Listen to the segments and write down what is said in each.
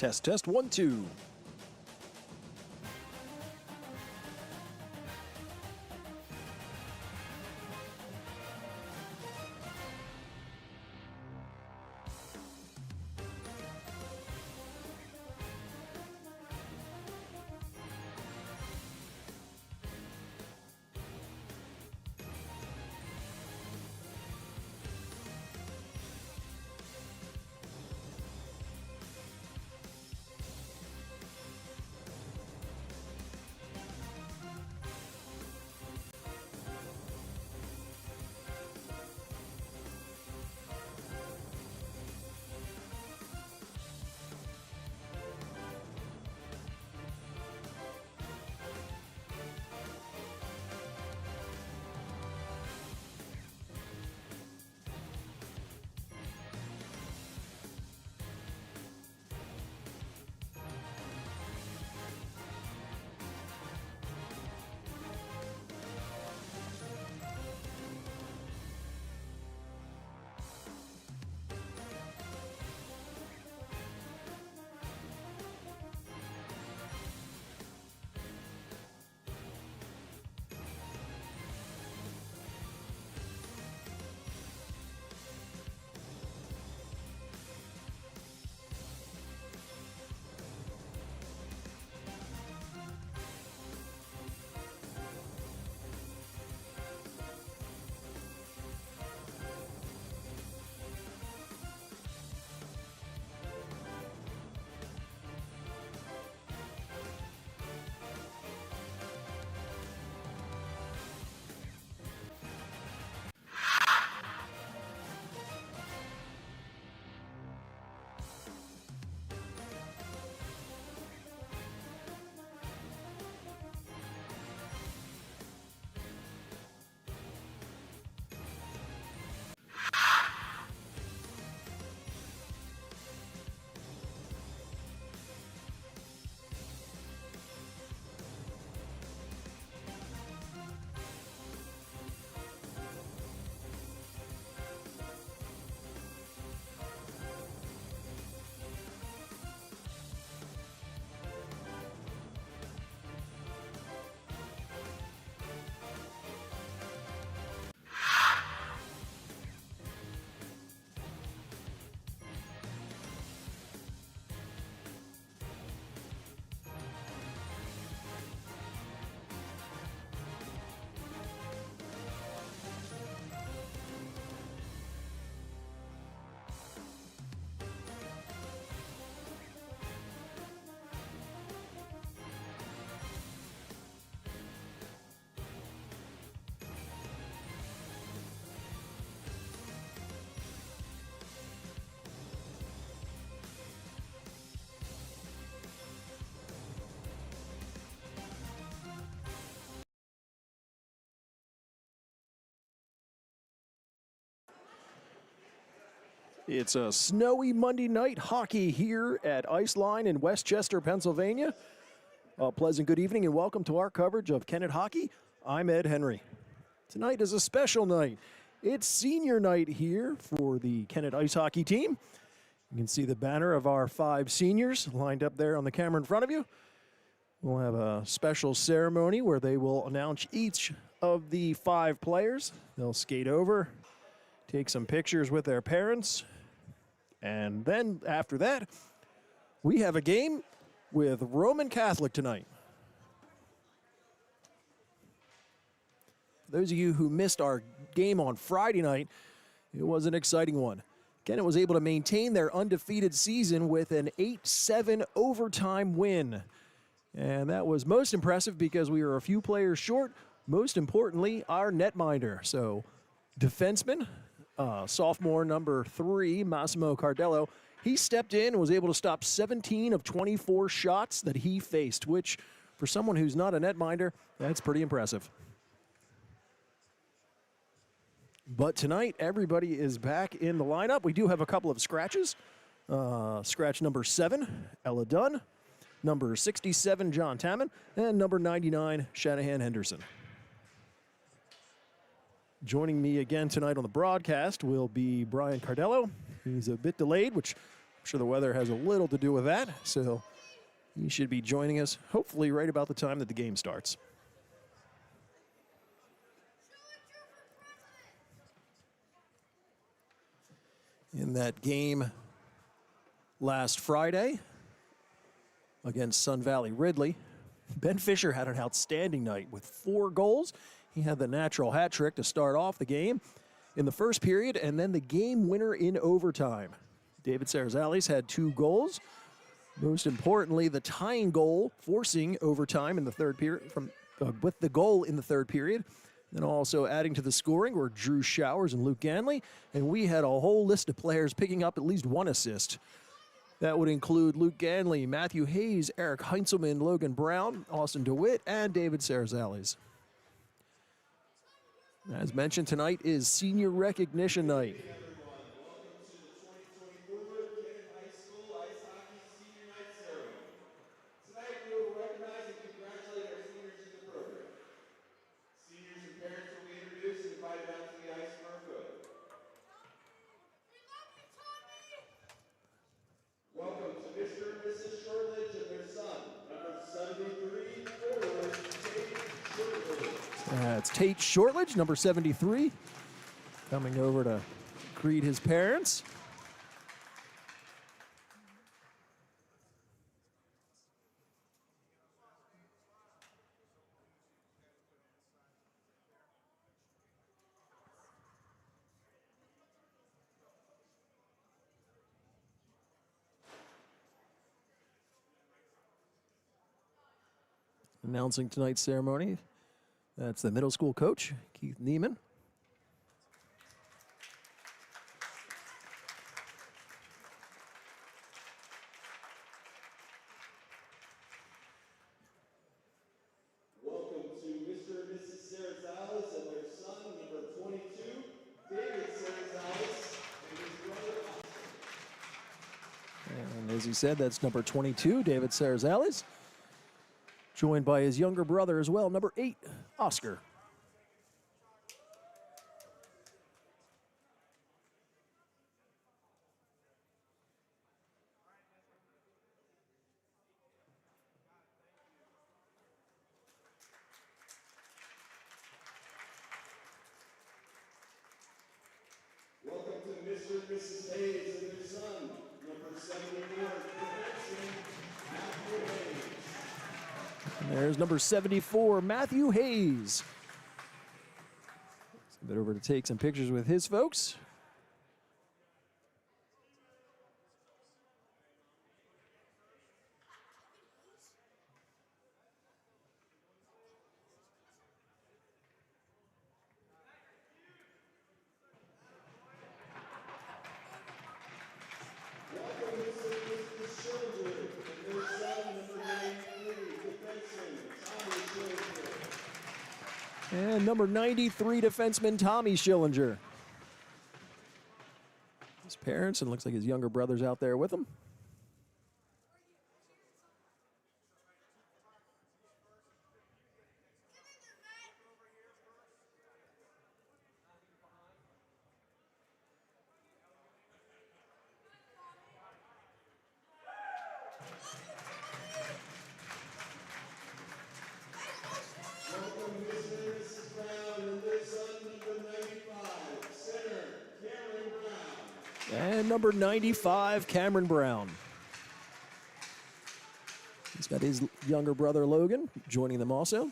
Test, test, 1, 2. It's a snowy Monday night hockey here at Iceline in Westchester, Pennsylvania. A pleasant good evening and welcome to our coverage of Kennett hockey. I'm Ed Henry. Tonight is a special night. It's senior night here for the Kennett ice hockey team. You can see the banner of our 5 seniors lined up there on the camera in front of you. We'll have a special ceremony where they will announce each of the 5 players. They'll skate over, take some pictures with their parents, and then after that, we have a game with Roman Catholic tonight. For those of you who missed our game on Friday night, it was an exciting one. Kennett was able to maintain their undefeated season with an 8-7 overtime win. And that was most impressive because we were a few players short, most importantly, our netminder. So defenseman, sophomore number 3, Massimo Cardello, he stepped in and was able to stop 17 of 24 shots that he faced, which for someone who's not a netminder, that's pretty impressive. But tonight, everybody is back in the lineup. We do have a couple of scratches. Scratch number 7, Ella Dunn. Number 67, John Tamman. And number 99, Shanahan Henderson. Joining me again tonight on the broadcast will be Brian Cardello. He's a bit delayed, which sure the weather has a little to do with that, so he should be joining us hopefully right about the time that the game starts. In that game last Friday against Sun Valley Ridley, Ben Fisher had an outstanding night with 4 goals. He had the natural hat trick to start off the game in the first period, and then the game winner in overtime. David Sarazales had 2 goals. Most importantly, the tying goal, forcing overtime in the third period with the goal in the third period. Then also adding to the scoring were Drew Showers and Luke Ganley, and we had a whole list of players picking up at least 1 assist. That would include Luke Ganley, Matthew Hayes, Eric Heinzelman, Logan Brown, Austin DeWitt, and David Sarazales. As mentioned, tonight is Senior Recognition Night. It's Tate Shortledge, number 73, coming over to greet his parents. Announcing tonight's ceremony, that's the middle school coach, Keith Neiman. Welcome to Mr. and Mrs. Sarazales and their son, number 22, David Sarazales, and his brother Oscar. And as he said, that's number 22, David Sarazales, joined by his younger brother as well, number 8, Oscar. Welcome to Mr. and Mrs. Hayes and their son, number 74, Matthew Hayes. And there's number 74, Matthew Hayes. Let's get over to take some pictures with his folks. Welcome Mr. and Mrs. Schillinger and their son, number 93, defenseman Tommy Schillinger. And number 93, defenseman Tommy Schillinger. His parents, and looks like his younger brother's out there with him. Welcome Mr. and Mrs. Brown and their son, number 95, center Cameron Brown. And number 95, Cameron Brown. He's got his younger brother, Logan, joining them also.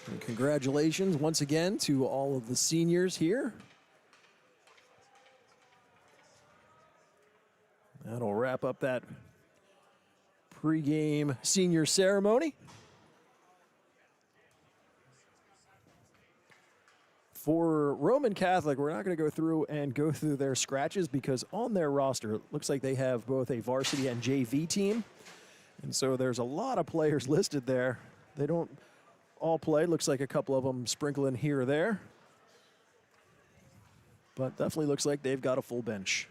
And congratulations once again to all of the seniors here. That'll wrap up that pregame senior ceremony. For Roman Catholic, we're not going to go through their scratches because on their roster, it looks like they have both a varsity and JV team. And so there's a lot of players listed there. They don't all played. Looks like a couple of them sprinkling here or there. But definitely looks like they've got a full bench.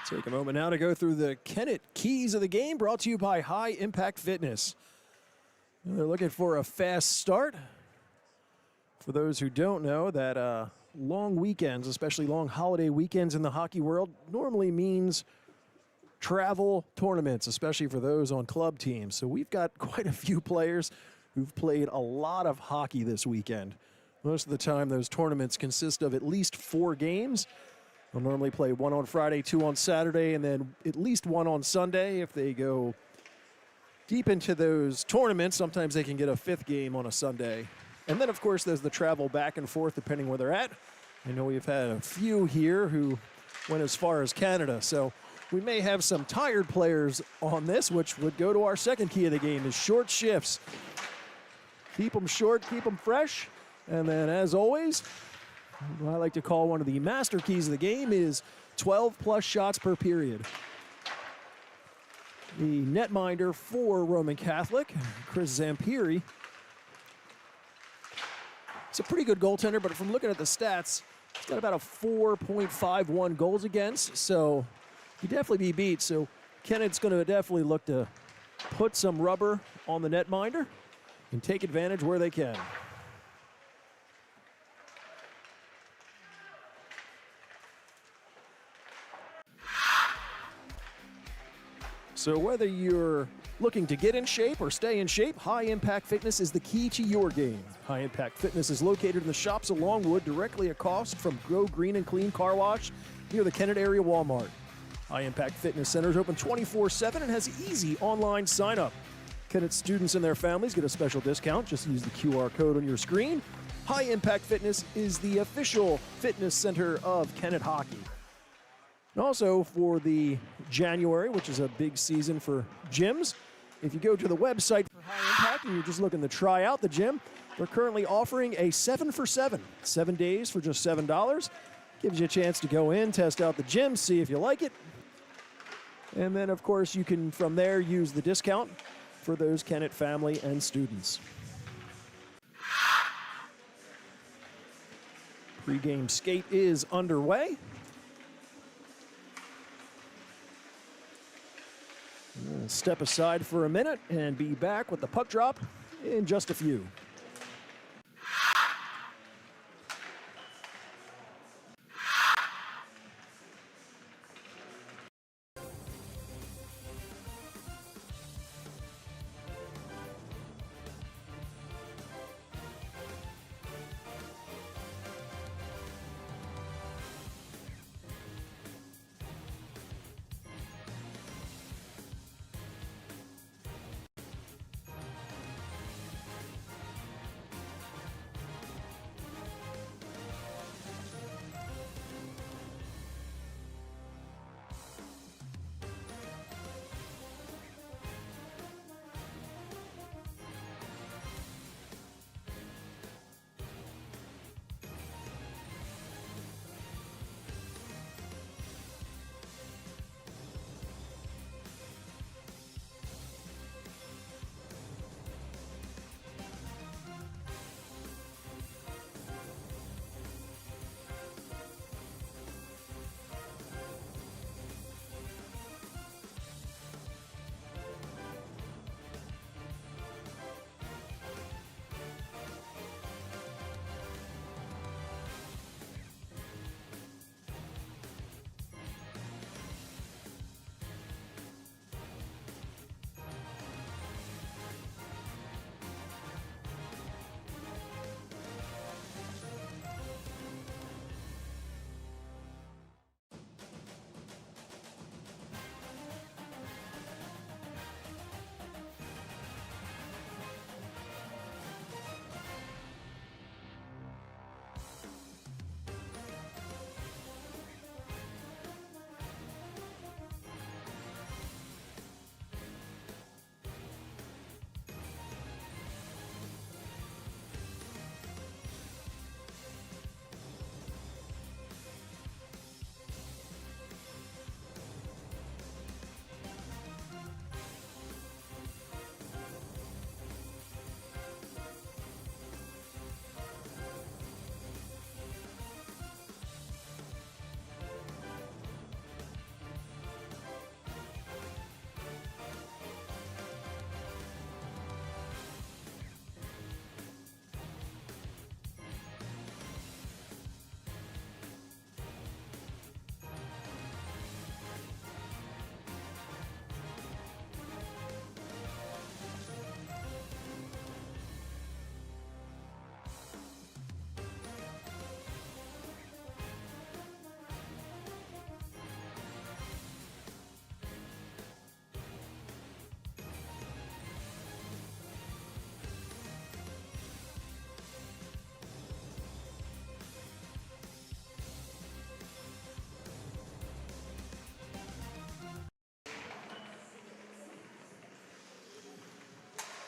Take a moment now to go through the Kennett keys of the game, brought to you by High Impact Fitness. They're looking for a fast start. For those who don't know, that long weekends, especially long holiday weekends in the hockey world, normally means travel tournaments, especially for those on club teams. So we've got quite a few players who've played a lot of hockey this weekend. Most of the time, those tournaments consist of at least 4 games. They'll normally play 1 on Friday, 2 on Saturday, and then at least 1 on Sunday. If they go deep into those tournaments, sometimes they can get a 5th game on a Sunday. And then, of course, there's the travel back and forth depending where they're at. I know we've had a few here who went as far as Canada. So we may have some tired players on this, which would go to our second key of the game, is short shifts. Keep them short, keep them fresh. And then, as always, what I like to call one of the master keys of the game is 12-plus shots per period. The netminder for Roman Catholic, Chris Zampiri. He's a pretty good goaltender, but from looking at the stats, he's got about a 4.51 goals against, so he'd definitely be beat. So Kennett's going to definitely look to put some rubber on the netminder and take advantage where they can. So whether you're looking to get in shape or stay in shape, High Impact Fitness is the key to your game. High Impact Fitness is located in the shops of Longwood, directly across from Go Green and Clean Car Wash near the Kennett area Walmart. High Impact Fitness Center is open 24/7 and has easy online sign-up. Kennett students and their families get a special discount. Just use the QR code on your screen. High Impact Fitness is the official fitness center of Kennett Hockey. And also for the January, which is a big season for gyms, if you go to the website for High Impact and you're just looking to try out the gym, they're currently offering a 7 for 7, 7 days for just $7. Gives you a chance to go in, test out the gym, see if you like it. And then, of course, you can, from there, use the discount for those Kennett family and students. Pre-game skate is underway. We'll step aside for a minute and be back with the puck drop in just a few.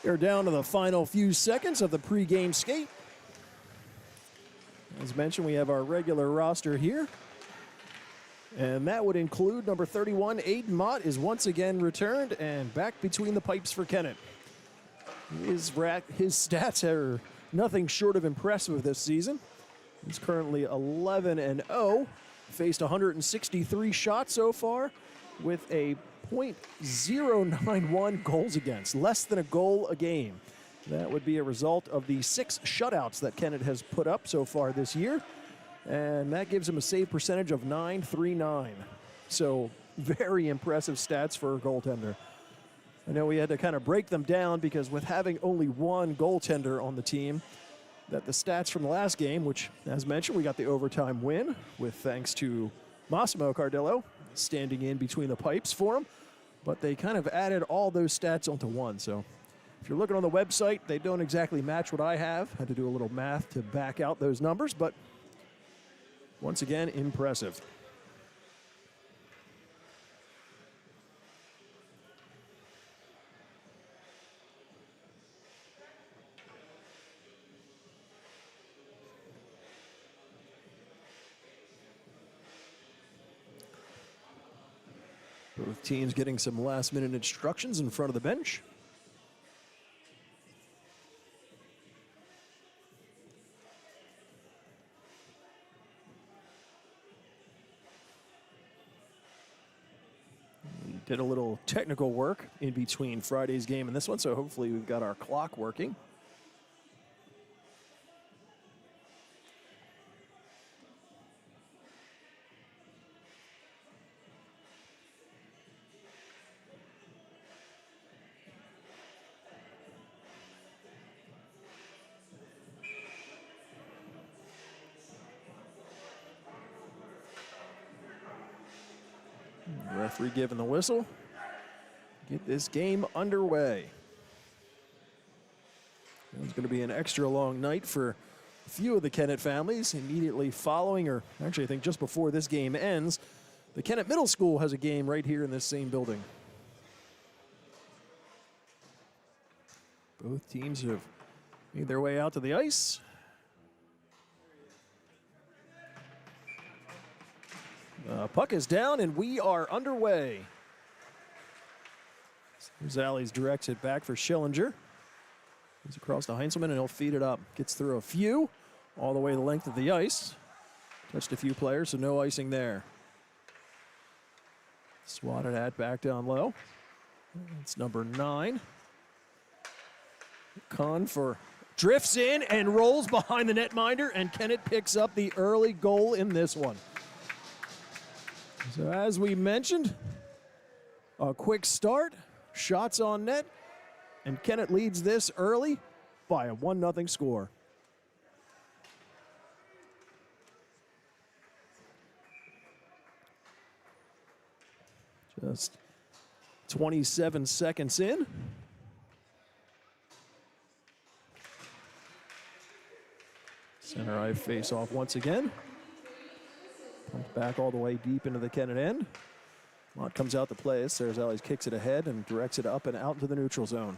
We're down to the final few seconds of the pregame skate. As mentioned, we have our regular roster here. And that would include number 31, Aiden Mott, is once again returned and back between the pipes for Kennett. His stats are nothing short of impressive this season. He's currently 11-0, faced 163 shots so far with a .091 goals against, less than a goal a game. That would be a result of the 6 shutouts that Kennett has put up so far this year, and that gives him a save percentage of .939. So very impressive stats for a goaltender. I know we had to kind of break them down because with having only one goaltender on the team, that the stats from the last game, which, as mentioned, we got the overtime win with thanks to Massimo Cardillo standing in between the pipes for him, but they kind of added all those stats onto one. So if you're looking on the website, they don't exactly match what I have. Had to do a little math to back out those numbers, but once again, impressive. Both teams getting some last-minute instructions in front of the bench. We did a little technical work in between Friday's game and this one, so hopefully we've got our clock working. Referee giving the whistle. Get this game underway. It's going to be an extra long night for a few of the Kennett families. Immediately following, or actually I think just before this game ends, the Kennett Middle School has a game right here in this same building. Both teams have made their way out to the ice. Puck is down, and we are underway. Zallies directs it back for Schillinger. He's across to Heinzelman, and he'll feed it up. Gets through a few, all the way the length of the ice. Touched a few players, so no icing there. Swatted at back down low. It's number 9. Kahn drifts in and rolls behind the netminder, and Kennett picks up the early goal in this one. So as we mentioned, a quick start, shots on net, and Kennett leads this early by a 1-0 score. Just 27 seconds in. Center eye face off once again. Pumped back all the way deep into the Kennett end. Mott comes out to play it. Sarazales kicks it ahead and directs it up and out into the neutral zone.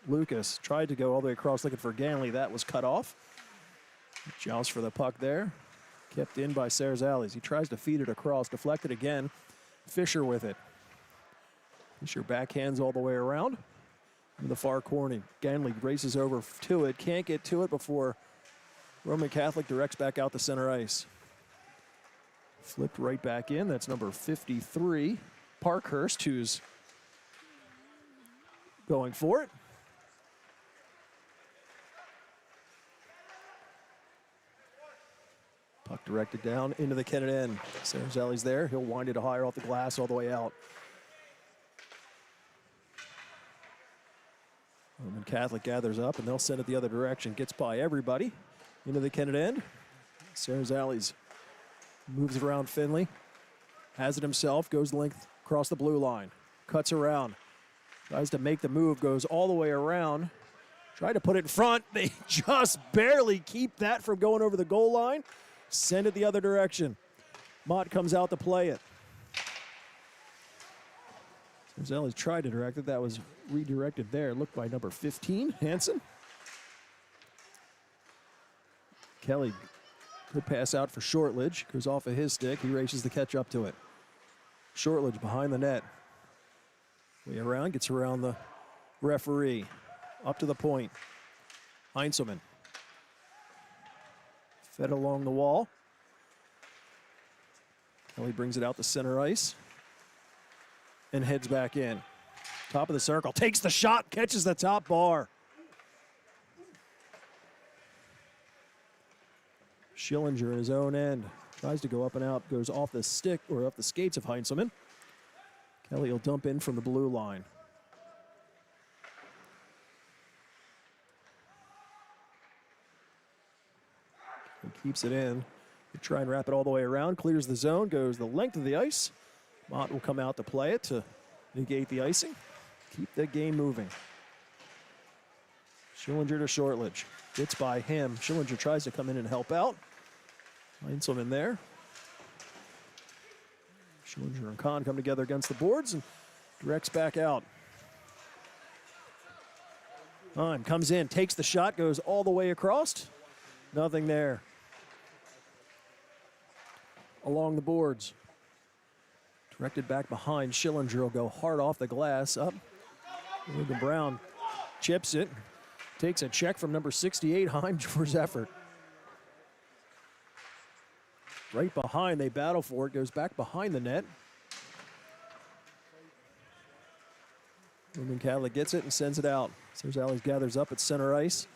Lucas tried to go all the way across looking for Ganley. That was cut off. Joust for the puck there. Kept in by Sarazales. He tries to feed it across. Deflected again. Fisher with it. Fisher backhands all the way around. In the far corner. Ganley races over to it. Can't get to it before Roman Catholic directs back out to center ice. Flipped right back in. That's number 53, Parkhurst, who's going for it. Puck directed down into the Kennett end. Sarazales there. He'll wind it higher off the glass all the way out. Roman Catholic gathers up, and they'll send it the other direction. Gets by everybody into the Kennett end. Sarazales moves it around Finley. Has it himself. Goes length across the blue line. Cuts around. Tries to make the move. Goes all the way around. Tried to put it in front. They just barely keep that from going over the goal line. Send it the other direction. Mott comes out to play it. Rosales tried to direct it. That was redirected there. Looked by number 15, Hansen. Kelly could pass out for Shortledge. Goes off of his stick. He races the catch up to it. Shortledge behind the net. Way around, gets around the referee. Up to the point. Heinzelman. Fed along the wall. Kelly brings it out to center ice. And heads back in. Top of the circle. Takes the shot. Catches the top bar. Schillinger at his own end. Tries to go up and out. Goes off the stick or off the skates of Heinzelman. Kelly will dump in from the blue line. He keeps it in. They try and wrap it all the way around. Clears the zone. Goes the length of the ice. Mott will come out to play it to negate the icing. Keep the game moving. Schillinger to Shortledge. Gets by him. Schillinger tries to come in and help out. Heinzelman there. Schillinger and Kahn come together against the boards and directs back out. Heim comes in, takes the shot, goes all the way across. Nothing there. Along the boards. Directed back behind. Schillinger will go hard off the glass. Up. Logan Brown chips it. Takes a check from number 68, Heim, for his effort. Right behind, they battle for it. Goes back behind the net. Roman Catholic gets it and sends it out. Serzales gathers up at center ice.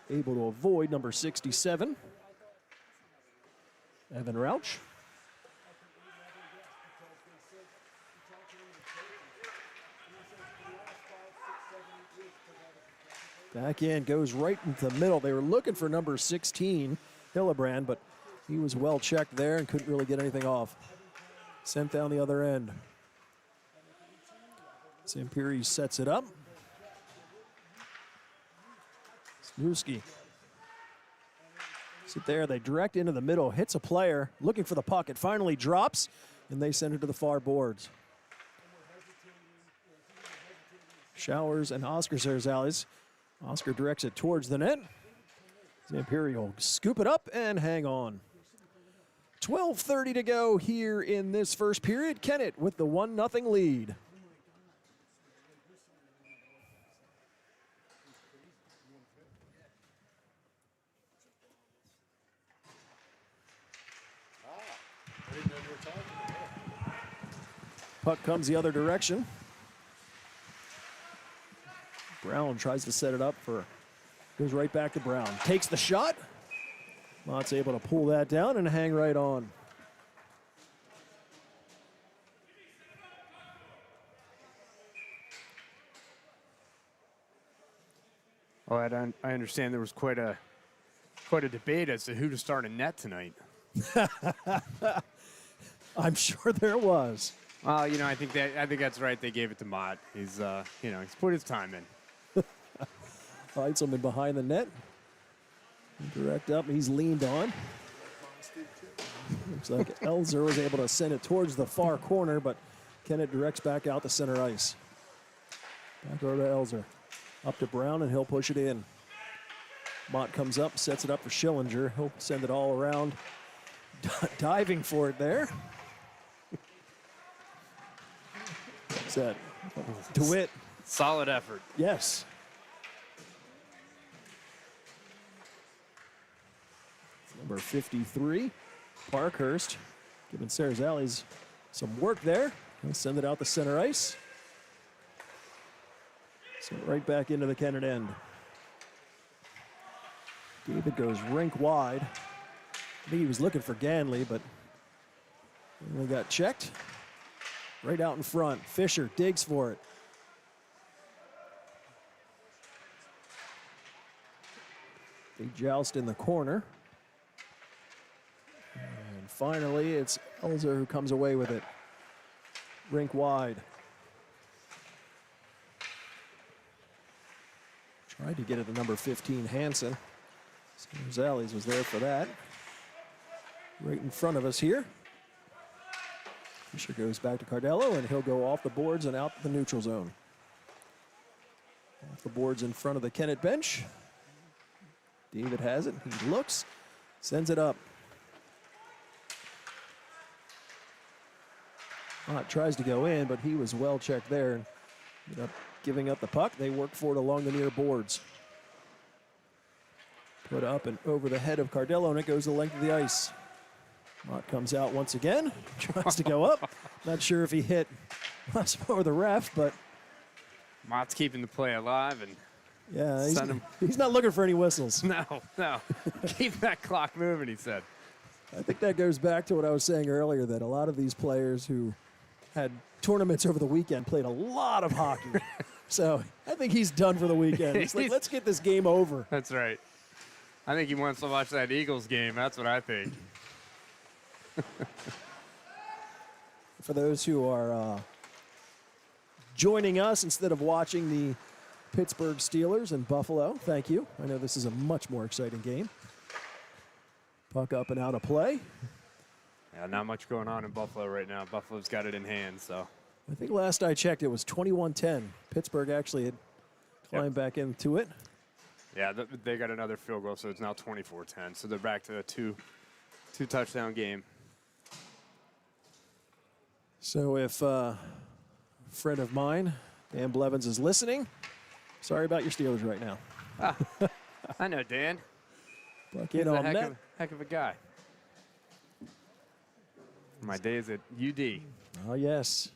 Able to avoid number 67, Evan Rauch. Back in, goes right into the middle. They were looking for number 16, Hillebrand, but he was well checked there and couldn't really get anything off. Sent down the other end. Zampiri sets it up. Snewski. Sit there, they direct into the middle, hits a player, looking for the puck. It finally drops, and they send it to the far boards. Showers and Oscar Serzales. Oscar directs it towards the net. Zampiri will scoop it up and hang on. 12:30 to go here in this first period. Kennett with the 1-0 lead. Puck comes the other direction. Brown tries to set it up for, goes right back to Brown. Takes the shot. Mott's able to pull that down and hang right on. Oh, I understand there was quite a debate as to who to start in net tonight. I'm sure there was. Well, you know, I think that's right. They gave it to Mott. He's he's put his time in. Heinzelman behind the net. Direct up, he's leaned on. Looks like Elzer was able to send it towards the far corner, but Kennett directs back out to center ice. Back over to Elzer. Up to Brown, and he'll push it in. Mott comes up, sets it up for Schillinger. He'll send it all around. Diving for it there. What's that? DeWitt. Solid effort. Yes. Number 53, Parkhurst, giving Serzales some work there. He'll send it out the center ice. Send it right back into the Kennett end. David goes rink wide. I think he was looking for Ganley, but only got checked. Right out in front. Fisher digs for it. They joust in the corner. And finally, it's Elzer who comes away with it. Rink wide. Tried to get it to number 15, Hansen. Serzales was there for that. Right in front of us here. Fisher goes back to Cardello, and he'll go off the boards and out the neutral zone. Off the boards in front of the Kennett bench. David has it. He looks, sends it up. Mott tries to go in, but he was well checked there and ended up giving up the puck. They work for it along the near boards. Put up and over the head of Cardello, and it goes the length of the ice. Mott comes out once again, tries to go up. Not sure if he hit us or the ref, but Mott's keeping the play alive, and yeah, he's not looking for any whistles. no. Keep that clock moving, he said. I think that goes back to what I was saying earlier, that a lot of these players who had tournaments over the weekend played a lot of hockey. So I think he's done for the weekend. He's like, let's get this game over. That's right. I think he wants to watch that Eagles game. That's what I think. For those who are joining us instead of watching the Pittsburgh Steelers and Buffalo, thank you. I know this is a much more exciting game. Puck up and out of play. Yeah, not much going on in Buffalo right now. Buffalo's got it in hand, so. I think last I checked, it was 21-10. Pittsburgh actually had climbed back into it. Yeah, they got another field goal, so it's now 24-10. So they're back to a two touchdown game. So if a friend of mine, Dan Blevins, is listening, sorry about your Steelers right now. I know Dan. Puck He's in a on net. heck of a guy. My days at UD. Oh, yes.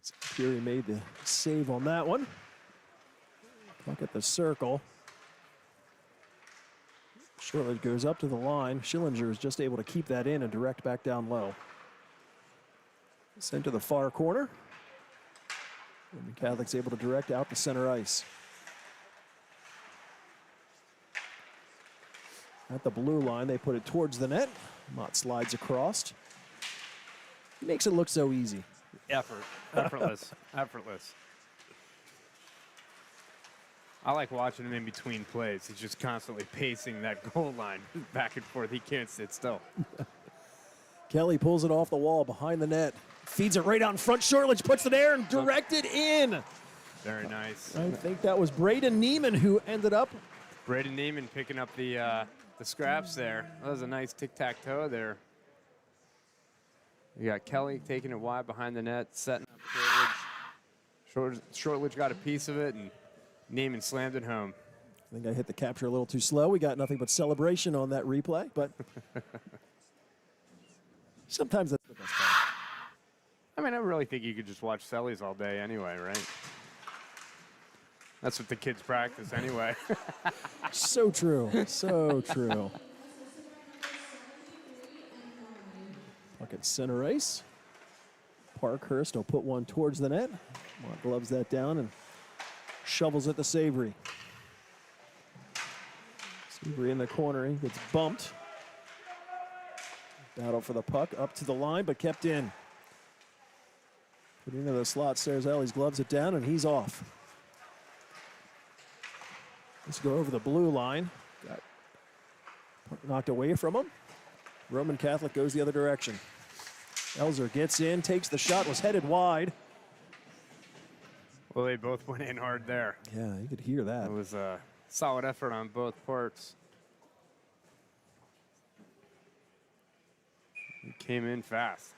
Fury made the save on that one. Puck at the circle. Shortledge goes up to the line. Schillinger is just able to keep that in and direct back down low. Sent to the far corner. And the Catholic's able to direct out the center ice. At the blue line, they put it towards the net. Mott slides across. He makes it look so easy. Effortless. I like watching him in between plays. He's just constantly pacing that goal line back and forth. He can't sit still. Kelly pulls it off the wall behind the net. Feeds it right out in front. Shortledge puts it there and directed in. Very nice. I think that was Braden Neiman who ended up. Braden Neiman picking up the scraps there. That was a nice tic-tac-toe there. You got Kelly taking it wide behind the net, setting up Shortledge. Shortledge got a piece of it, and Neiman slammed it home. I think I hit the capture a little too slow. We got nothing but celebration on that replay, but sometimes that's the best part. I mean, I really think you could just watch Sellies all day anyway, right? That's what the kids practice anyway. So true. So true. Puck at center ice. Parkhurst will put one towards the net. Mott gloves that down and shovels it to Savory. Savory in the corner. He gets bumped. Battle for the puck up to the line, but kept in. Put into the slot. Sarzales gloves it down, and he's off. Let's go over the blue line. Got knocked away from him. Roman Catholic goes the other direction. Elzer gets in, takes the shot, was headed wide. Well, they both went in hard there. Yeah, you could hear that. It was a solid effort on both parts. He came in fast.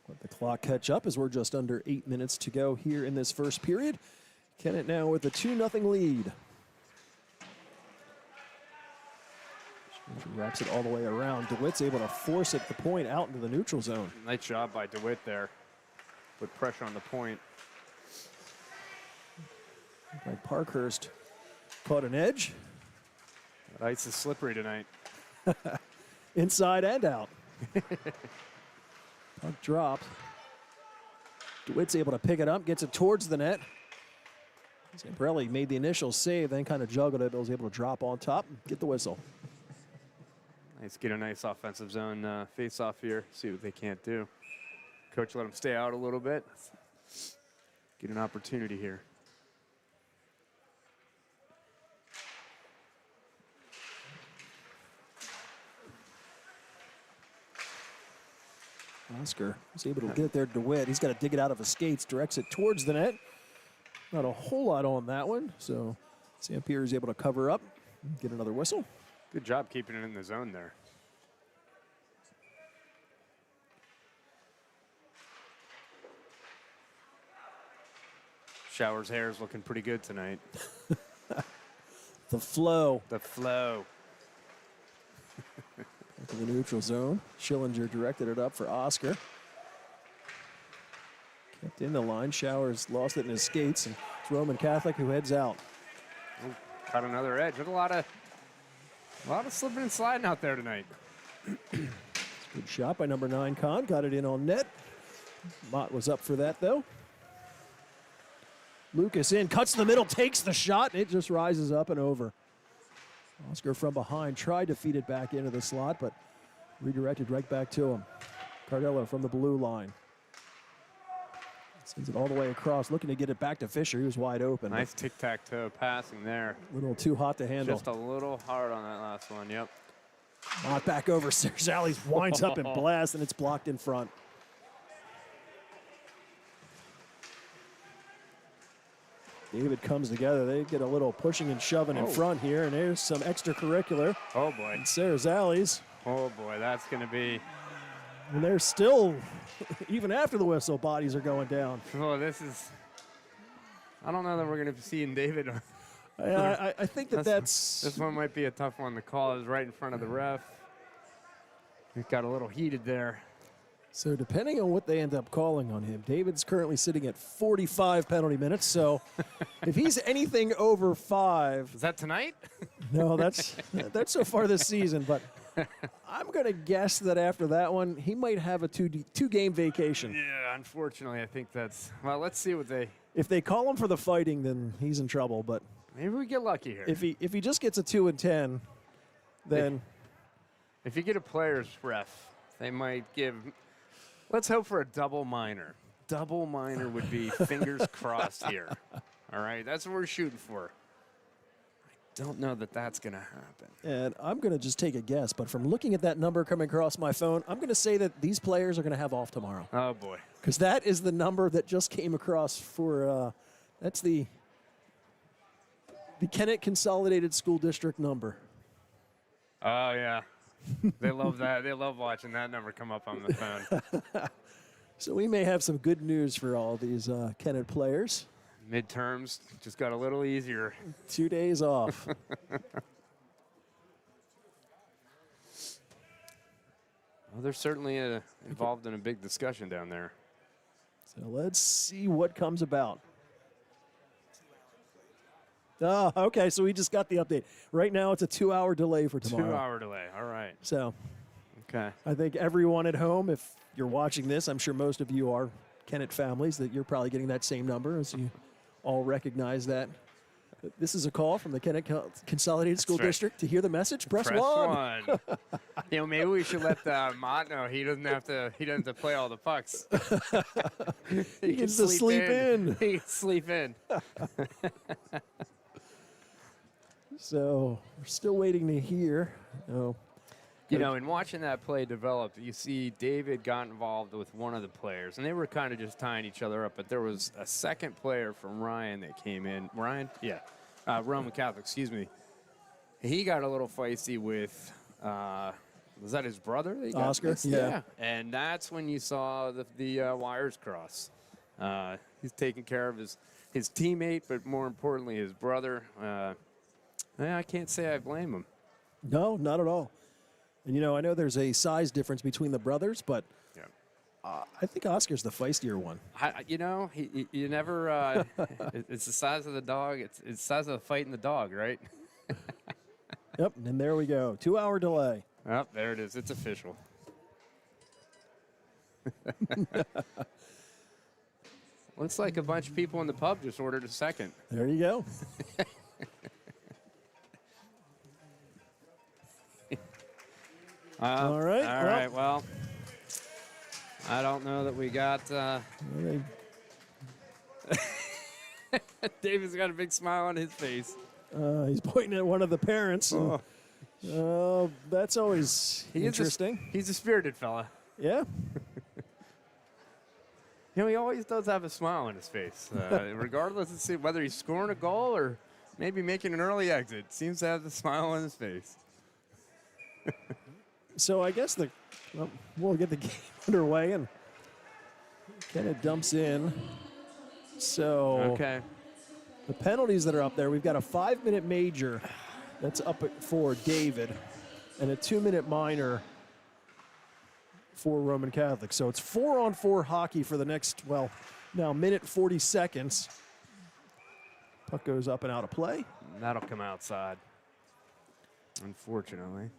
Let the clock catch up as we're just under 8 minutes to go here in this first period. Kennett now with a 2-0 lead. Wraps it all the way around. DeWitt's able to force it the point out into the neutral zone. Nice job by DeWitt there. Put pressure on the point. Like Parkhurst caught an edge. That ice is slippery tonight. Inside and out. Puck dropped. DeWitt's able to pick it up, gets it towards the net. Zambrelli made the initial save, then kind of juggled it, but was able to drop on top and get the whistle. Let's get a nice offensive zone face-off here, see what they can't do. Coach let them stay out a little bit. Get an opportunity here. Oscar was able to get it there to DeWitt. He's got to dig it out of his skates, directs it towards the net. Not a whole lot on that one, so St. Pierre is able to cover up and get another whistle. Good job keeping it in the zone there. Shower's hair is looking pretty good tonight. The flow. The flow. Into the neutral zone. Schillinger directed it up for Oscar. Kept in the line. Showers lost it in his skates, and it's Roman Catholic who heads out. Oh, caught another edge. There's a lot of slipping and sliding out there tonight. Good shot by number 9, Kahn. Got it in on net. Mott was up for that, though. Lucas in, cuts the middle, takes the shot, and it just rises up and over. Oscar from behind tried to feed it back into the slot, but redirected right back to him. Cardello from the blue line. Sends it all the way across, looking to get it back to Fisher. He was wide open. Nice tic-tac-toe passing there. A little too hot to handle. Just a little hard on that last one, yep. Mott back over. Serzales winds up and blasts, and it's blocked in front. David comes together. They get a little pushing and shoving in front here, and there's some extracurricular. Oh, boy. And Serzales. Oh, boy, that's going to be... And they're still, even after the whistle, bodies are going down. Oh, this is... I don't know that we're going to be seeing David. I think that's... This one might be a tough one to call. It was right in front of the ref. It got a little heated there. So depending on what they end up calling on him, David's currently sitting at 45 penalty minutes. So if he's anything over 5... Is that tonight? No, that's so far this season. But I'm going to guess that after that one, he might have a two-game vacation. Yeah, unfortunately, I think that's... Well, let's see what they... If they call him for the fighting, then he's in trouble. But maybe we get lucky here. if he just gets a 2 and 10, then... If you get a player's ref, they might give... Let's hope for a double minor. Double minor would be fingers crossed here. All right, that's what we're shooting for. I don't know that that's going to happen. And I'm going to just take a guess, but from looking at that number coming across my phone, I'm going to say that these players are going to have off tomorrow. Oh, boy. Because that is the number that just came across for, that's the Kennett Consolidated School District number. Oh, yeah. They love that. They love watching that number come up on the phone. So we may have some good news for all these Kennett players. Midterms just got a little easier. 2 days off. Well, they're certainly involved in a big discussion down there. So let's see what comes about. Oh, okay, so we just got the update. Right now it's a 2-hour delay for tomorrow. 2-hour delay, all right. So Okay. I think everyone at home, if you're watching this, I'm sure most of you are Kennett families, that you're probably getting that same number as you all recognize that. This is a call from the Kennett Consolidated School District. To hear the message, press 1. You know, maybe we should let Mott know he doesn't have to play all the pucks. He gets to sleep in. He can sleep in. So we're still waiting to hear. Oh, you know, in watching that play develop, you see David got involved with one of the players, and they were kind of just tying each other up. But there was a second player from Ryan that came in. Ryan? Yeah. Roman Catholic, excuse me. He got a little feisty with, was that his brother? That he got Oscar? mixed? Yeah. And that's when you saw the wires cross. He's taking care of his teammate, but more importantly, his brother. I can't say I blame him. no, not at all. And, you know, I know there's a size difference between the brothers, but Yeah. I think Oscar's the feistier one. You know, you never. It's the size of the dog. It's the size of the fight in the dog, right? Yep, and there we go. 2-hour delay. Oh, there it is. It's official. Looks like a bunch of people in the pub just ordered a second. There you go. All right. All right. Well, I don't know that we got. David's got a big smile on his face. He's pointing at one of the parents. That's always interesting. He's a spirited fella. Yeah. You know, he always does have a smile on his face, regardless of whether he's scoring a goal or maybe making an early exit. Seems to have the smile on his face. So I guess we'll get the game underway, and Kennett dumps in. So Okay. the penalties that are up there, we've got a 5-minute major that's up for David and a 2-minute minor for Roman Catholic. So it's 4-on-4 hockey for the next, now minute 40 seconds. Puck goes up and out of play. That'll come outside, unfortunately.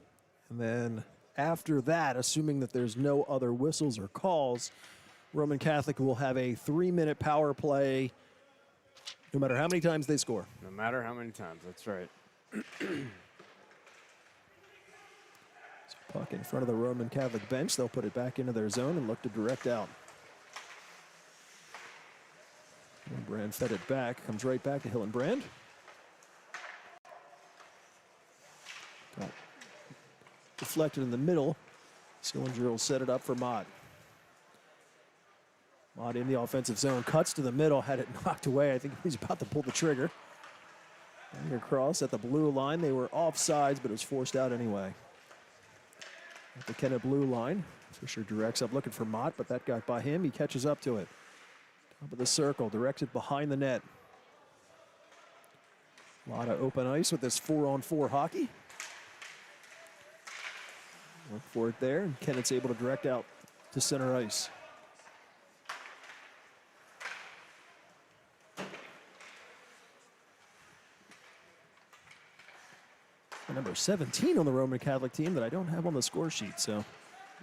And then after that, assuming that there's no other whistles or calls, Roman Catholic will have a 3-minute power play no matter how many times they score. No matter how many times, that's right. Puck in front of the Roman Catholic bench. They'll put it back into their zone and look to direct out. Hillenbrand fed it back. Comes right back to Hillenbrand. Deflected in the middle. Sillinger will set it up for Mott. Mott in the offensive zone. Cuts to the middle. Had it knocked away. I think he's about to pull the trigger. Running across at the blue line. They were offsides, but it was forced out anyway. At the Kennett blue line, Fisher directs up looking for Mott, but that got by him. He catches up to it. Top of the circle, directs it behind the net. A lot of open ice with this 4-on-4 hockey. Look for it there, and Kennett's able to direct out to center ice. Number 17 on the Roman Catholic team that I don't have on the score sheet, so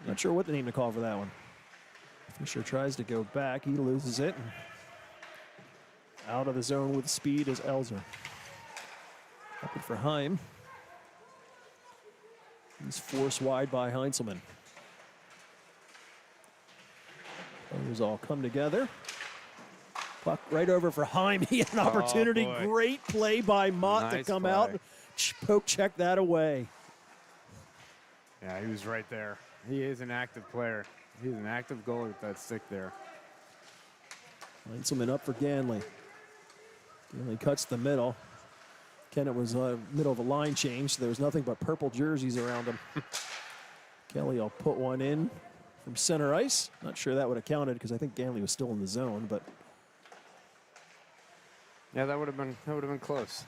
not sure what the name to call for that one. Fisher tries to go back. He loses it. Out of the zone with speed is Elzer. Up it for Heim. He's forced wide by Heinzelman. Those all come together. Puck right over for Heim. He had an opportunity. Boy. Great play by Mott Nice to come play. out. Poke check that away. Yeah, he was right there. He is an active player. He's an active goalie with that stick there. Heinzelman up for Ganley. Ganley cuts the middle. Kennett was middle of a line change, so there was nothing but purple jerseys around him. Kelly will put one in from center ice. Not sure that would have counted because I think Ganley was still in the zone, but Yeah, that would have been close.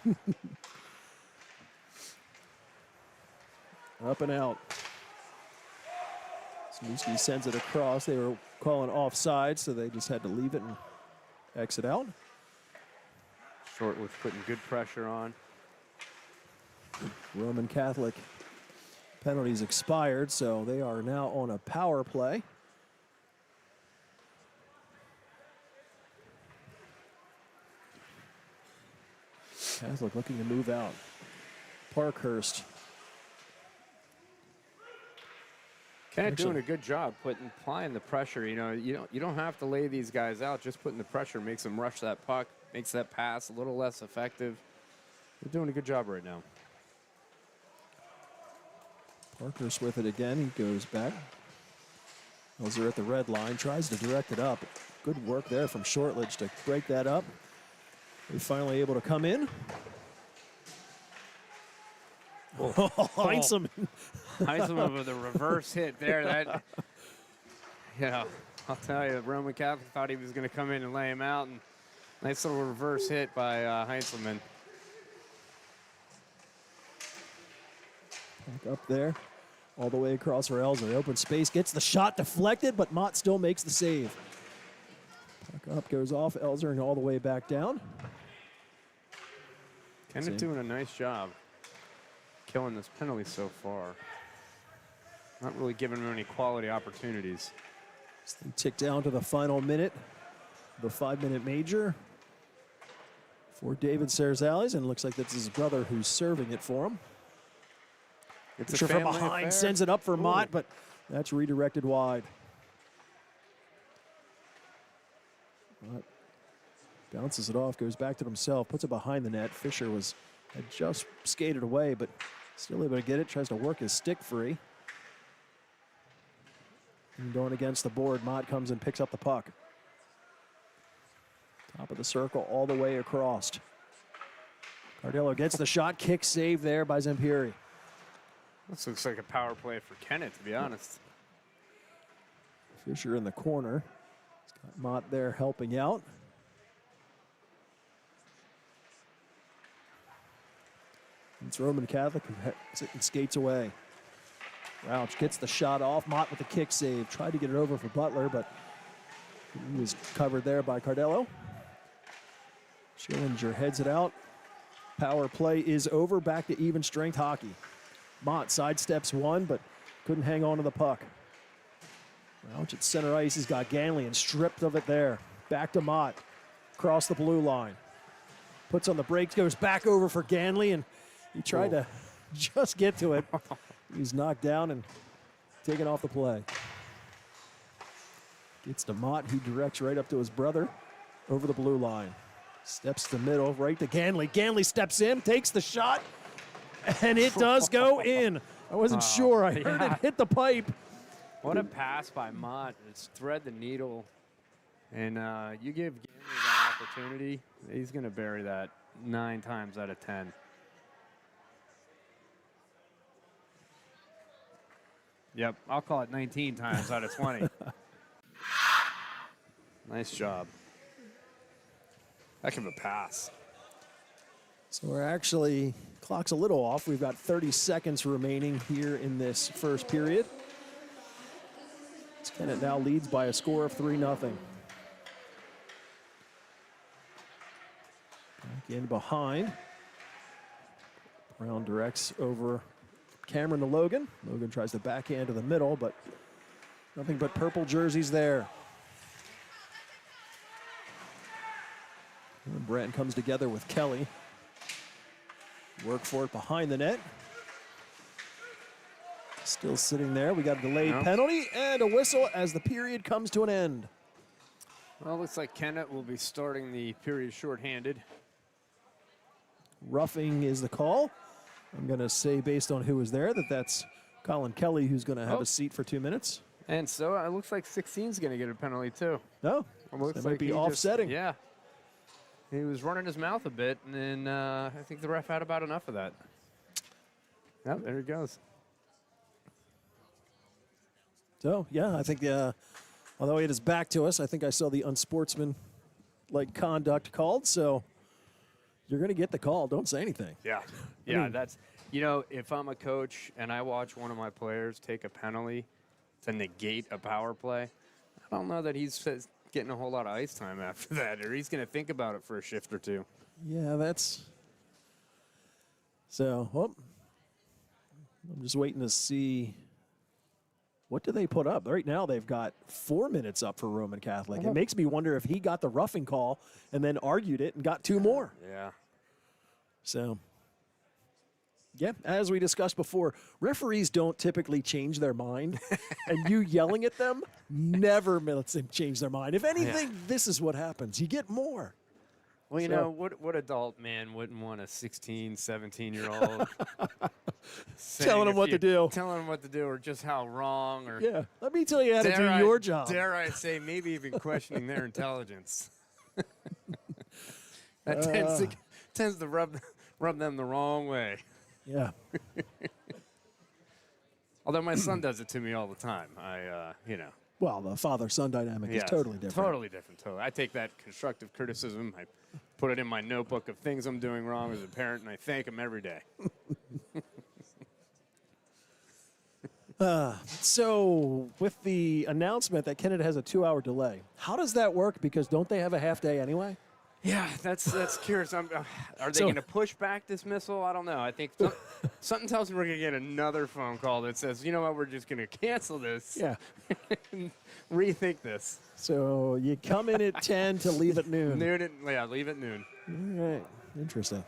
up and out. Smoosky sends it across. They were calling offside, so they just had to leave it and exit out. Short was putting good pressure on. Roman Catholic penalties expired, so they are now on a power play. Catholic looking to move out. Parkhurst. Kennett doing a good job applying the pressure. You know, you don't have to lay these guys out. Just putting the pressure makes them rush that puck, makes that pass a little less effective. They're doing a good job right now. Parkhurst with it again. He goes back. Elzer at the red line, tries to direct it up. Good work there from Shortledge to break that up. They're finally able to come in. Heinzelman. Heinzelman with a reverse hit there. That, I'll tell you, Roman Catholic thought he was going to come in and lay him out. And nice little reverse hit by Heinzelman. Back up there, all the way across for Elzer. Open space, gets the shot deflected, but Mott still makes the save. Puck up, goes off Elzer and all the way back down. Kennett doing a nice job killing this penalty so far. Not really giving him any quality opportunities. So they tick down to the final minute, the 5-minute major for David Sarzales, and it looks like that's his brother who's serving it for him. It's Fisher a from family behind affair. sends it up for Ooh. Mott, but that's redirected wide. Mott bounces it off, goes back to himself, puts it behind the net. Fisher had just skated away, but still able to get it, tries to work his stick free. And going against the board, Mott comes and picks up the puck. Top of the circle all the way across. Cardillo gets the shot, kick save there by Zampieri. This looks like a power play for Kennett, to be honest. Fisher in the corner. He's got Mott there helping out. It's Roman Catholic who skates away. Rauch gets the shot off. Mott with the kick save. Tried to get it over for Butler, but he was covered there by Cardillo. Schillinger heads it out. Power play is over. Back to even strength hockey. Mott sidesteps one, but couldn't hang on to the puck. Rauch at center ice has got Ganley stripped of it there. Back to Mott. Across the blue line. Puts on the brakes, goes back over for Ganley, and he tried to just get to it. He's knocked down and taken off the play. Gets to Mott. He directs right up to his brother over the blue line. Steps to middle, right to Ganley. Ganley steps in, takes the shot, and it does go in. I wasn't sure. I heard it hit the pipe. What a pass by Mott. It's thread the needle. And you give Ganley that opportunity, he's going to bury that 9 times out of 10. Yep, I'll call it 19 times out of 20. Nice job. Heck of a pass. So we're actually, clock's a little off. We've got 30 seconds remaining here in this first period. Kennett now leads by a score of 3-0. Back in behind. Brown directs over Cameron to Logan. Logan tries to backhand to the middle, but nothing but purple jerseys there. And Branton comes together with Kelly. Work for it behind the net. Still sitting there. We got a delayed penalty and a whistle as the period comes to an end. Well, looks like Kennett will be starting the period shorthanded. Roughing is the call. I'm going to say, based on who was there, that's Colin Kelly, who's going to have a seat for 2 minutes. And so it looks like 16's going to get a penalty too. No, It might be offsetting. Yeah. He was running his mouth a bit, and then I think the ref had about enough of that. Yep, there he goes. So, yeah, I think, although it is back to us, I think I saw the unsportsmanlike conduct called, so you're going to get the call. Don't say anything. Yeah. Yeah, that's, if I'm a coach and I watch one of my players take a penalty to negate a power play, I don't know that he's getting a whole lot of ice time after that, or he's going to think about it for a shift or two. Yeah, that's... So, I'm just waiting to see... What do they put up? Right now they've got 4 minutes up for Roman Catholic. It makes me wonder if he got the roughing call and then argued it and got 2 more. Yeah. So, yeah, as we discussed before, referees don't typically change their mind. And you yelling at them never lets them change their mind. If anything, this is what happens. You get more. Well, what adult man wouldn't want a 16, 17-year-old telling him what to do. Telling him what to do or just how wrong. Or Yeah, let me tell you how to do your job. Dare I say, maybe even questioning their intelligence. That tends to rub them the wrong way. Yeah. Although my son does it to me all the time. Well, the father-son dynamic is totally different. Totally different. Totally. I take that constructive criticism. I put it in my notebook of things I'm doing wrong as a parent, and I thank him every day. So, with the announcement that Kennett has a 2-hour delay, how does that work? Because don't they have a half day anyway? Yeah, that's curious. Are they going to push back dismissal? I don't know. I think something tells me we're going to get another phone call that says, you know what, we're just going to cancel this. Yeah. Rethink this. So you come in at 10 to leave at noon. Leave at noon. All right. Interesting.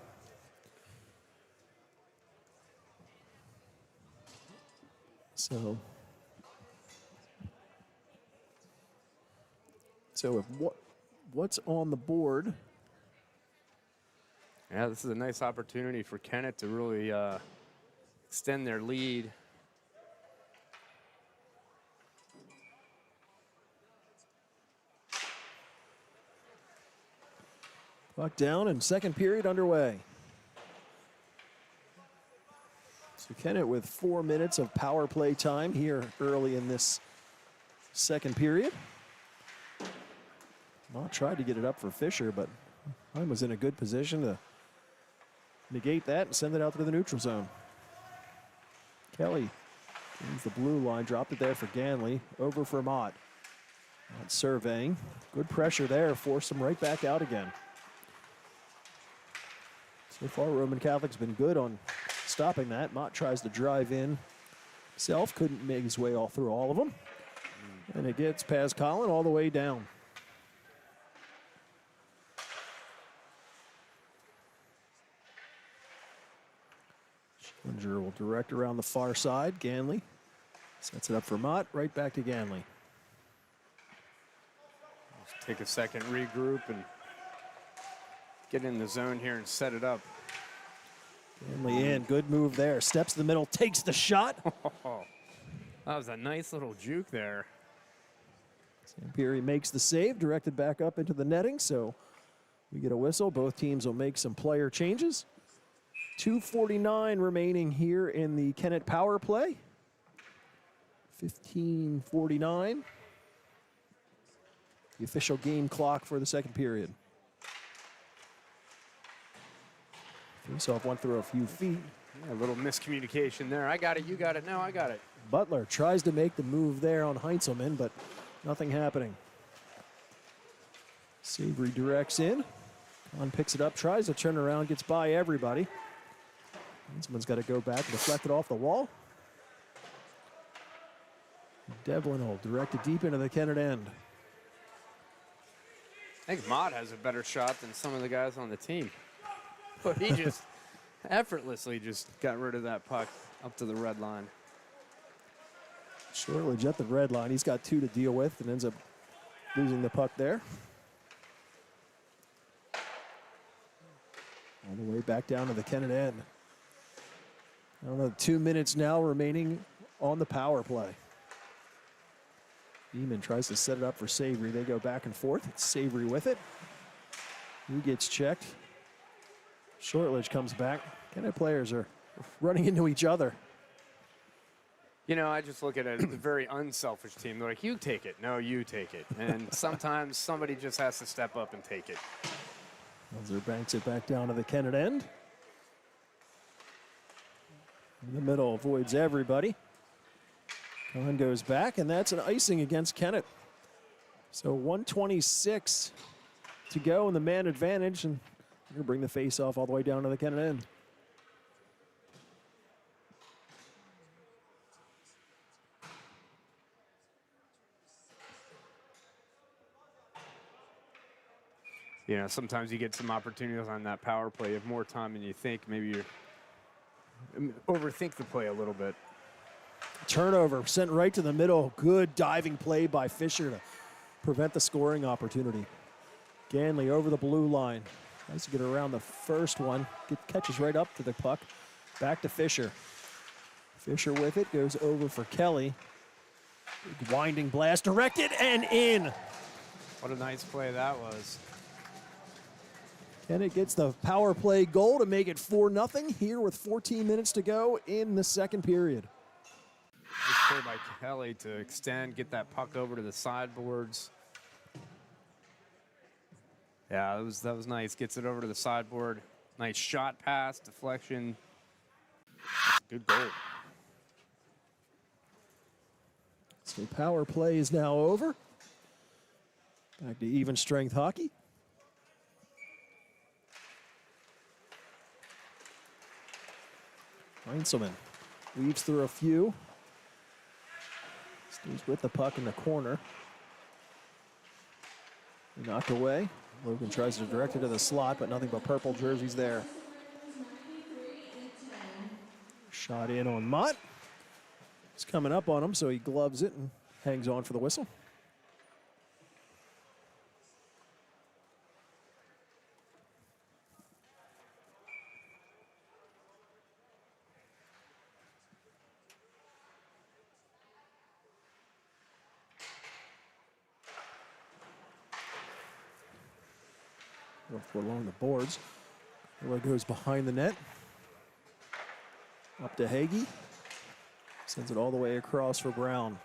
So if what's on the board? Yeah, this is a nice opportunity for Kennett to really extend their lead. Puck down and second period underway. So Kennett with 4 minutes of power play time here early in this second period. Mott tried to get it up for Fisher, but Heim was in a good position to negate that and send it out to the neutral zone. Kelly brings the blue line, dropped it there for Ganley, over for Mott. Mott surveying, good pressure there, forced him right back out again. So far, Roman Catholic's been good on stopping that. Mott tries to drive in himself, couldn't make his way all through all of them. And it gets past Collin all the way down. Schillinger will direct around the far side. Ganley sets it up for Mott, right back to Ganley. Let's take a second, regroup, and get in the zone here and set it up. Ganley in, good move there. Steps to the middle, takes the shot. That was a nice little juke there. Sampieri makes the save, directed back up into the netting, so we get a whistle. Both teams will make some player changes. 2:49 remaining here in the Kennett power play. 15:49. The official game clock for the second period. Faceoff went through a few feet. Yeah, a little miscommunication there. I got it, you got it, no, I got it. Butler tries to make the move there on Heinzelman, but nothing happening. Savory directs in. Kahn picks it up, tries to turn around, gets by everybody. Heinzelman's got to go back and deflect it off the wall. Devlin will direct it deep into the Kennett end. I think Mott has a better shot than some of the guys on the team. But he just effortlessly just got rid of that puck up to the red line. Shortledge at the red line. He's got 2 to deal with and ends up losing the puck there. All the way back down to the Kennett end. I don't know, 2 minutes now remaining on the power play. Beeman tries to set it up for Savory. They go back and forth. It's Savory with it. He gets checked. Shortledge comes back. Kennett players are running into each other. You know, I just look at it as a very unselfish team. They're like, you take it. No, you take it. And sometimes somebody just has to step up and take it. Elzer banks it back down to the Kennett end. In the middle, avoids everybody. Kahn goes back, and that's an icing against Kennett. So 1:26 to go in the man advantage, and we're gonna bring the face-off all the way down to the Kennett end. You know, sometimes you get some opportunities on that power play. You have more time than you think. Maybe you overthink the play a little bit. Turnover sent right to the middle. Good diving play by Fisher to prevent the scoring opportunity. Ganley over the blue line. Tries to get around the first one. Catches right up to the puck. Back to Fisher. Fisher with it. Goes over for Kelly. Big winding blast. Directed and in. What a nice play that was. Kennett gets the power play goal to make it 4-0 here with 14 minutes to go in the second period. Nice play by Kelly to extend, get that puck over to the sideboards. Yeah, that was nice. Gets it over to the sideboard. Nice shot pass, deflection. Good goal. So power play is now over. Back to even strength hockey. Heinzelman weaves through a few. Stays with the puck in the corner. Knocked away. Logan tries to direct it to the slot, but nothing but purple jerseys there. Shot in on Mott. It's coming up on him, so he gloves it and hangs on for the whistle. along the boards. Miller goes behind the net. Up to Hagee. Sends it all the way across for Brown.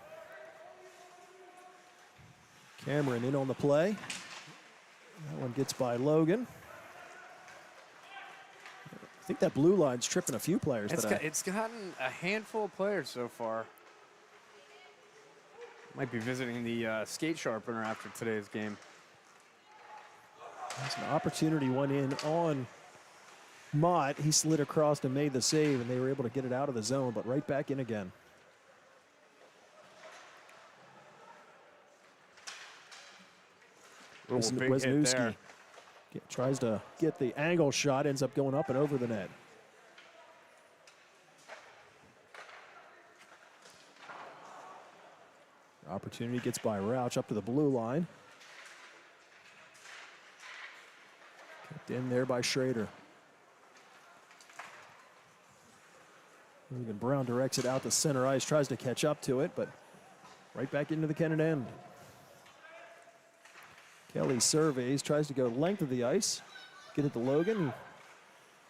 Cameron in on the play. That one gets by Logan. I think that blue line's tripping a few players today. It's gotten a handful of players so far. Might be visiting the skate sharpener after today's game. There's an opportunity went in on Mott. He slid across and made the save, and they were able to get it out of the zone, but right back in again. Wisniewski tries to get the angle shot, ends up going up and over the net. Opportunity gets by Rauch up to the blue line. Kept in there by Schrader. Even Brown directs it out to center ice, tries to catch up to it, but right back into the Kennett end. Kelly surveys, tries to go length of the ice, get it to Logan.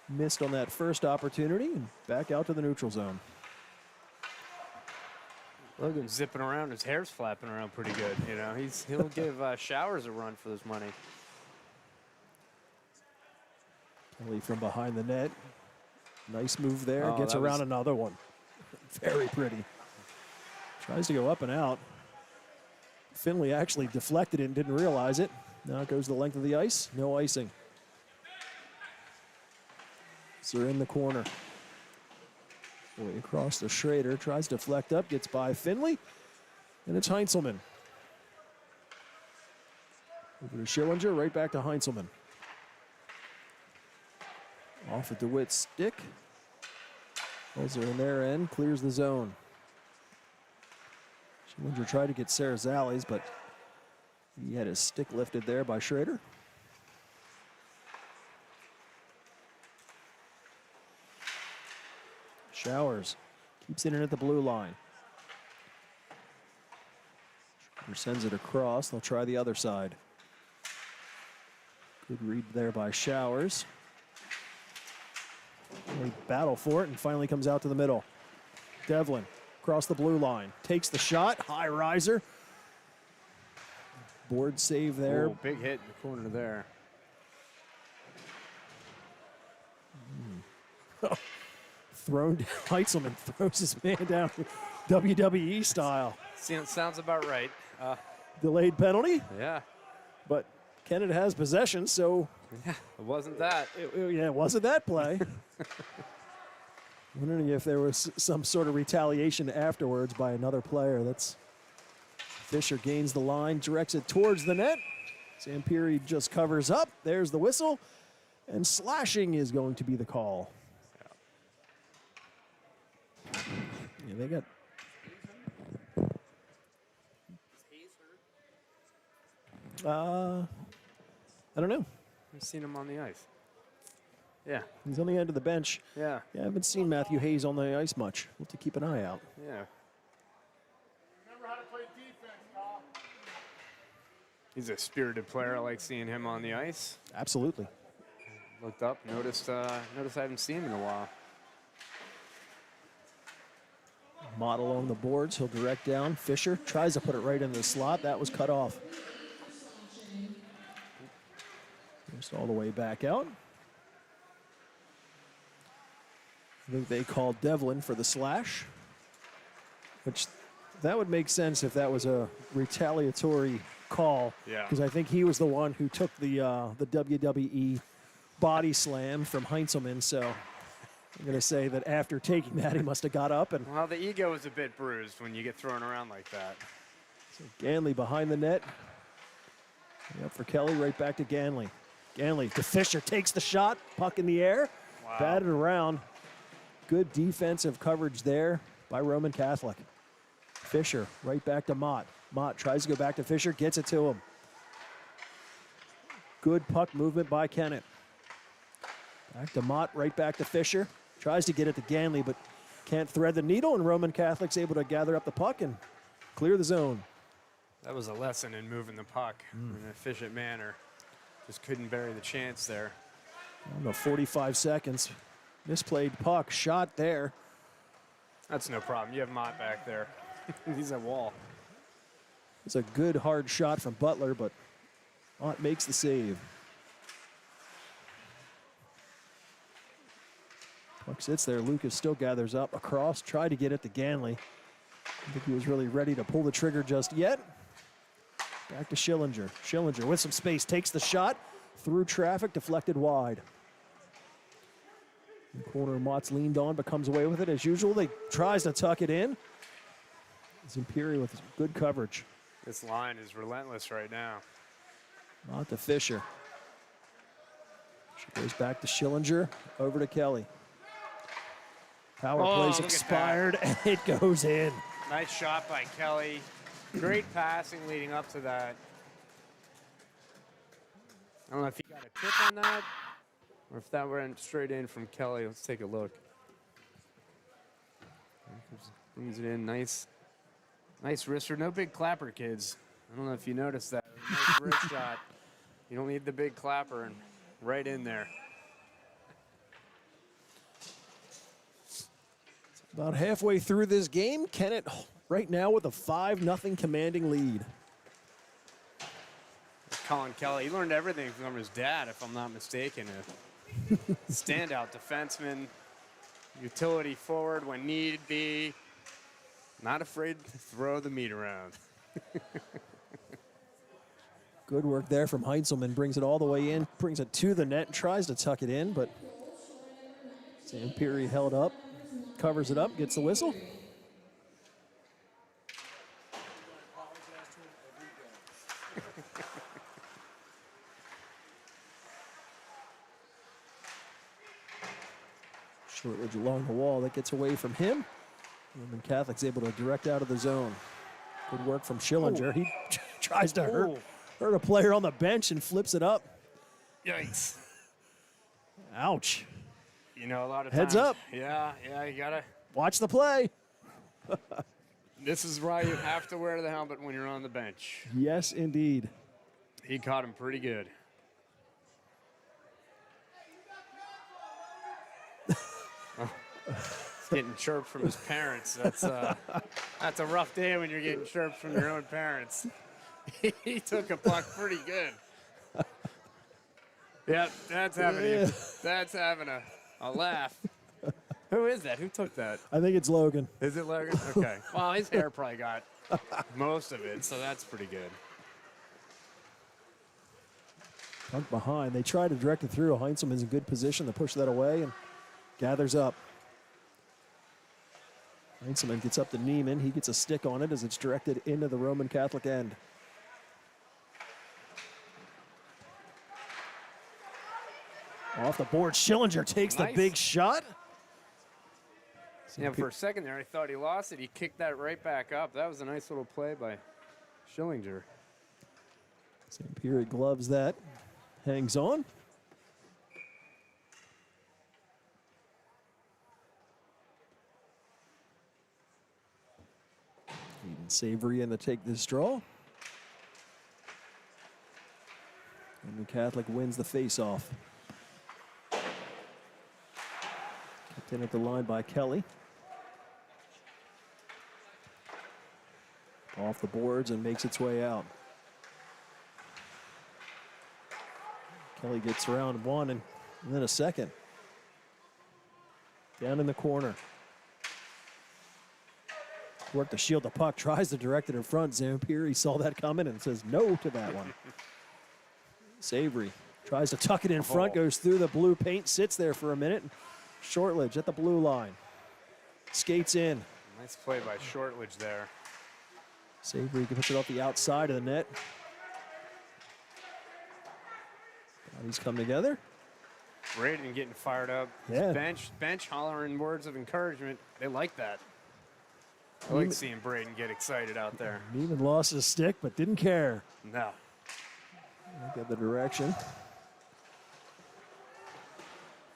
Missed on that first opportunity, and back out to the neutral zone. Logan's zipping around, his hair's flapping around pretty good. You know, he'll give Showers a run for this money. Kelly from behind the net. Nice move there, Oh, gets that around was- another one. Very pretty. Tries to go up and out. Finley actually deflected it and didn't realize it. Now it goes the length of the ice, no icing. So they're in the corner. Way across to Schrader, tries to deflect up, gets by Finley, and it's Heinzelman. Over to Schillinger, right back to Heinzelman. Off at DeWitt's stick. Those are in their end, clears the zone. Schillinger tried to get Sarazali's, but he had his stick lifted there by Schrader. Showers keeps it in at the blue line. Schrader sends it across. They'll try the other side. Good read there by Showers. They battle for it and finally comes out to the middle. Devlin across the blue line. Takes the shot. High riser. Board save there. Ooh, big hit in the corner there. Thrown down. Heitzelman throws his man down WWE style. Sounds about right. Delayed penalty, Yeah, but Kennett has possession, so it wasn't that. it wasn't that play. Wondering if there was some sort of retaliation afterwards by another player. That's Fisher gains the line, directs it towards the net. Zampiri just covers up. There's the whistle, and slashing is going to be the call. Yeah, they got. I don't know. I've seen him on the ice. Yeah, He's on the end of the bench. yeah, Yeah, I haven't seen Matthew Hayes on the ice much. We'll have to keep an eye out. yeah. Remember how to play defense, Kyle. He's a spirited player. I like seeing him on the ice. Absolutely. Looked up, noticed I haven't seen him in a while. Mott along the boards. He'll direct down. Fisher tries to put it right in the slot. That was cut off. Just all the way back out. I think they called Devlin for the slash, which that would make sense if that was a retaliatory call. Yeah. Because I think he was the one who took the WWE body slam from Heinzelman. So I'm going to say that after taking that, he must have got up. And Well, the ego is a bit bruised when you get thrown around like that. so Ganley behind the net. Up for Kelly, right back to Ganley. Ganley to Fisher, takes the shot, puck in the air, Wow. batted around. Good defensive coverage there by Roman Catholic. Fisher right back to Mott. Mott tries to go back to Fisher, gets it to him. Good puck movement by Kennett. Back to Mott, right back to Fisher. Tries to get it to Ganley, but can't thread the needle, and Roman Catholic's able to gather up the puck and clear the zone. That was a lesson in moving the puck in an efficient manner. Just couldn't bury the chance there. I don't know, 45 seconds. Misplayed puck, shot there. That's no problem. You have Mott back there. He's at wall. It's a good hard shot from Butler, but Ott makes the save. Puck sits there. Lucas still gathers up across, tried to get it to Ganley. I don't think he was really ready to pull the trigger just yet. Back to Schillinger. Schillinger with some space takes the shot through traffic, deflected wide. In the corner, Mott's leaned on, but comes away with it as usual. They tries to tuck it in. Imperi with good coverage. This line is relentless right now. Mott to Fisher. She goes back to Schillinger, over to Kelly. Power plays look at expired, and it goes in. Nice shot by Kelly. Great passing leading up to that. I don't know if he got a tip on that or if that went straight in from Kelly. Let's take a look. Brings it in. Nice wrister. No big clapper, kids. I don't know if you noticed that. Nice wrist shot. You don't need the big clapper, and right in there. About halfway through this game, Kennett right now with a 5-0 commanding lead. Colin Kelly, he learned everything from his dad, if I'm not mistaken. A standout defenseman, utility forward when need be, not afraid to throw the meat around. Good work there from Heinzelman, brings it all the way in, brings it to the net, and tries to tuck it in, but Imperi held up, covers it up, gets the whistle. Shortridge along the wall, that gets away from him. And then Catholic's able to direct out of the zone. Good work from Schillinger. He tries to hurt a player on the bench and flips it up. Yikes. Ouch. You know, a lot of Heads times, up. Yeah, you gotta. Watch the play. This is why you have to wear the helmet when you're on the bench. Yes, indeed. He caught him pretty good. He's getting chirped from his parents. That's a rough day when you're getting chirped from your own parents. He took a puck pretty good. Yep, that's having a laugh. Who is that? Who took that? I think it's Logan. Is it Logan? Okay. Well, his hair probably got most of it, so that's pretty good. Puck behind. They try to direct it through. Heinzelman's in good position to push that away and gathers up. Heinzelman gets up to Neiman. He gets a stick on it as it's directed into the Roman Catholic end. Off the board, Schillinger takes the big shot. Yeah, for a second there, I thought he lost it. He kicked that right back up. That was a nice little play by Schillinger. Imperi gloves that. Hangs on. Eden Savory in to take this draw. And the Catholic wins the face-off. Kept in at the line by Kelly. Off the boards and makes its way out. Kelly gets around one and then a second. Down in the corner. Work to shield the puck, tries to direct it in front. Zampieri saw that coming and says no to that one. Savory tries to tuck it in front, goes through the blue paint, sits there for a minute. Shortledge at the blue line. Skates in. Nice play by Shortledge there. Savory puts it off the outside of the net. Bodies come together. Braden getting fired up. Yeah. Bench hollering words of encouragement. They like that. I like seeing Braden get excited out there. Neiman lost his stick, but didn't care. No. Look at the direction.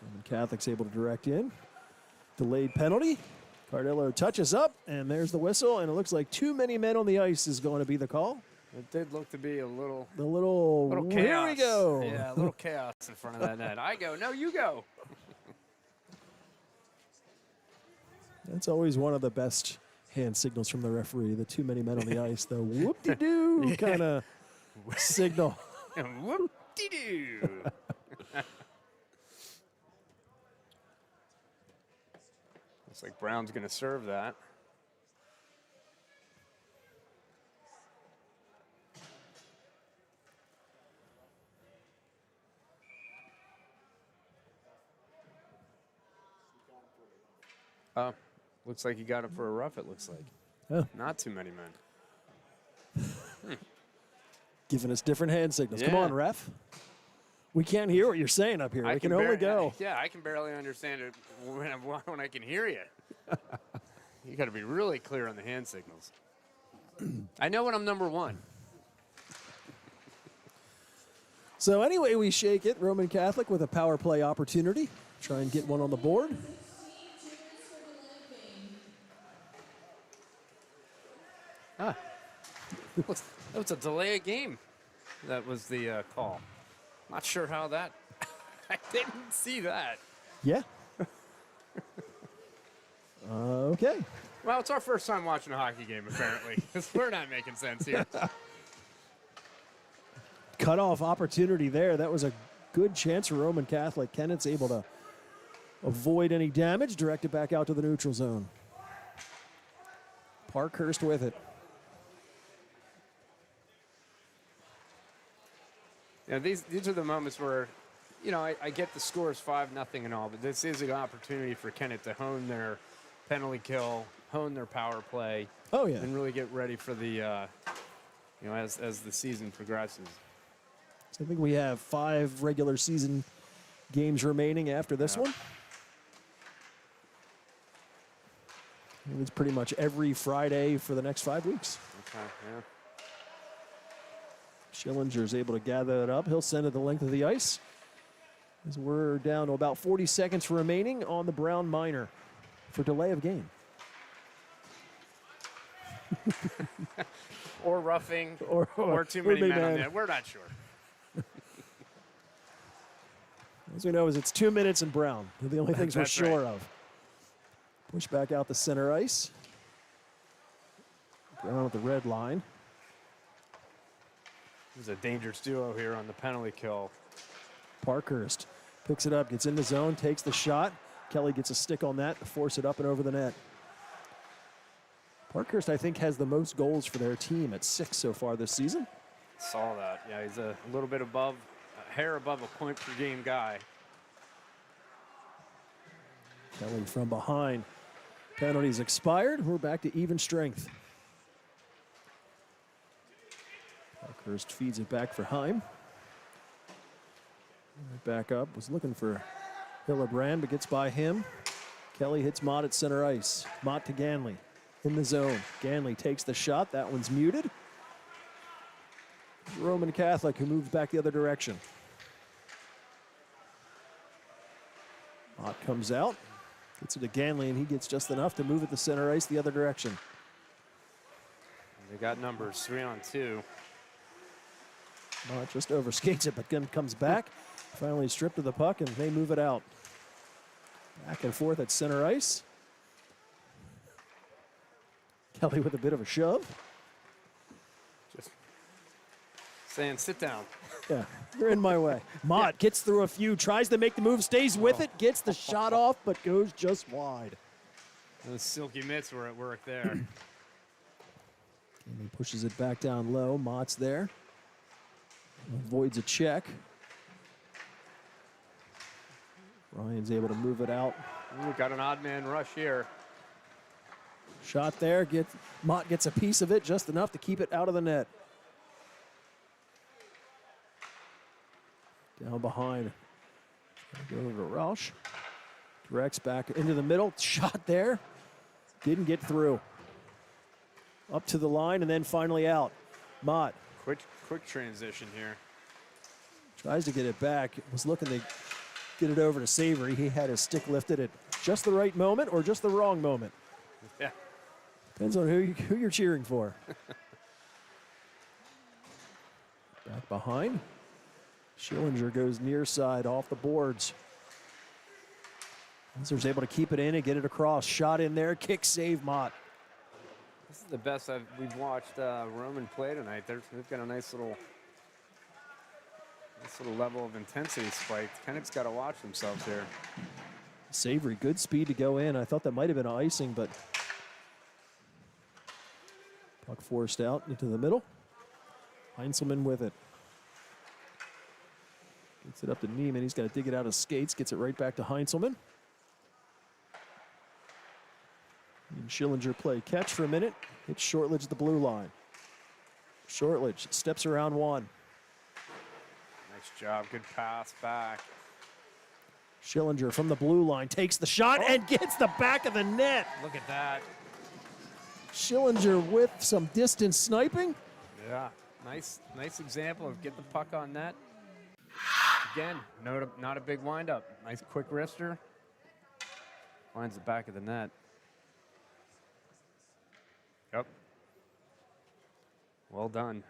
And Catholic's able to direct in. Delayed penalty. Cardillo touches up, and there's the whistle, and it looks like too many men on the ice is going to be the call. It did look to be a little Little chaos. here we go. Yeah, a little chaos in front of that net. I go, no, you go. That's always one of the best hand signals from the referee. The too many men on the ice, the whoop-de-doo kind of signal. Whoop-de-doo. Looks like Brown's going to serve that. Looks like he got it for a rough, it looks like. Oh. Not too many men. Giving us different hand signals. Come Yeah. on, ref. We can't hear what you're saying up here. We can only go. Yeah, I can barely understand it when I can hear you. You got to be really clear on the hand signals. I know when I'm number one. So anyway, we shake it. Roman Catholic with a power play opportunity. Try and get one on the board. That was a delay of game. That was the call. Not sure how that. I didn't see that. Yeah. Okay. Well, it's our first time watching a hockey game, apparently, because we're not making sense here. Cutoff opportunity there. That was a good chance for Roman Catholic. Kennett's able to avoid any damage, direct it back out to the neutral zone. Parkhurst with it. Yeah, these are the moments where, you know, I get the score is 5-0 and all, but this is an opportunity for Kennett to hone their penalty kill, hone their power play. Oh, yeah. And really get ready for the, you know, as the season progresses. So I think we have 5 regular season games remaining after this one. And it's pretty much every Friday for the next 5 weeks. Okay, yeah. Schillinger's able to gather it up. He'll send it the length of the ice. As we're down to about 40 seconds remaining on the Brown minor for delay of game. Or roughing, Or too many big men on man. there. We're not sure. As we know, is it's 2 minutes and Brown. They're the only things we're That's sure right. of. Push back out the center ice. Brown with the red line. There's a dangerous duo here on the penalty kill. Parkhurst picks it up, gets in the zone, takes the shot. Kelly gets a stick on that to force it up and over the net. Parkhurst, I think, has the most goals for their team at 6 so far this season. Saw that. Yeah, he's a little bit above, a hair above a point per game guy. Kelly from behind. Penalties expired. We're back to even strength. Parkhurst feeds it back for Heim. Right back up. Was looking for Hillebrand, but gets by him. Kelly hits Mott at center ice. Mott to Ganley in the zone. Ganley takes the shot. That one's muted. Roman Catholic who moves back the other direction. Mott comes out. Gets it to Ganley, and he gets just enough to move it to center ice the other direction. They got numbers 3-on-2. Mott just overskates it, but then comes back. Finally stripped of the puck, and they move it out. Back and forth at center ice. Kelly with a bit of a shove. Just saying, sit down. Yeah, you're in my way. Mott gets through a few, tries to make the move, stays with it, gets the shot off, but goes just wide. Those silky mitts were at work there. And he pushes it back down low. Mott's there. Avoids a check. Ryan's able to move it out. We got an odd man rush here. Shot there. Mott gets a piece of it, just enough to keep it out of the net. Down behind. Go over to Roush. Directs back into the middle. Shot there. Didn't get through. Up to the line and then finally out. Mott Quick transition here. tries to get it back. Was looking to get it over to Savory. He had his stick lifted at just the right moment or just the wrong moment. Yeah. Depends on who you're cheering for. Back behind. Schillinger goes near side off the boards. Winzer's able to keep it in and get it across. Shot in there, kick save, Mott. This is the best we've watched Roman play tonight. They've got a nice little level of intensity spike. Kennett's got to watch themselves here. Savory, good speed to go in. I thought that might have been icing, but puck forced out into the middle. Heinzelman with it. Gets it up to Neiman. He's got to dig it out of skates. Gets it right back to Heinzelman. And Schillinger play catch for a minute. Hits Shortledge at the blue line. Shortledge steps around one. Nice job. Good pass back. Schillinger from the blue line takes the shot and gets the back of the net. Look at that. Schillinger with some distance sniping. Yeah. Nice example of get the puck on net. Again, not a big windup. Nice quick wrister. Finds the back of the net. Yep. Well done.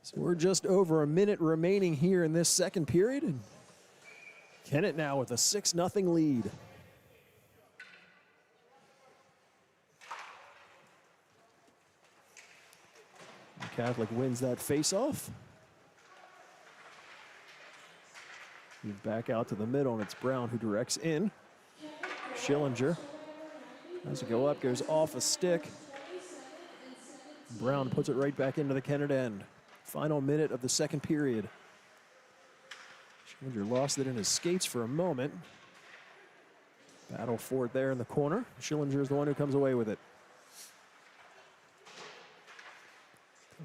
So we're just over a minute remaining here in this second period. And Kennett now with a 6-0 lead. Catholic wins that face-off. Move back out to the middle, and it's Brown who directs in. Schillinger has to go up, goes off a stick. Brown puts it right back into the Kennett end. Final minute of the second period. Schillinger lost it in his skates for a moment. Battle for it there in the corner. Schillinger is the one who comes away with it.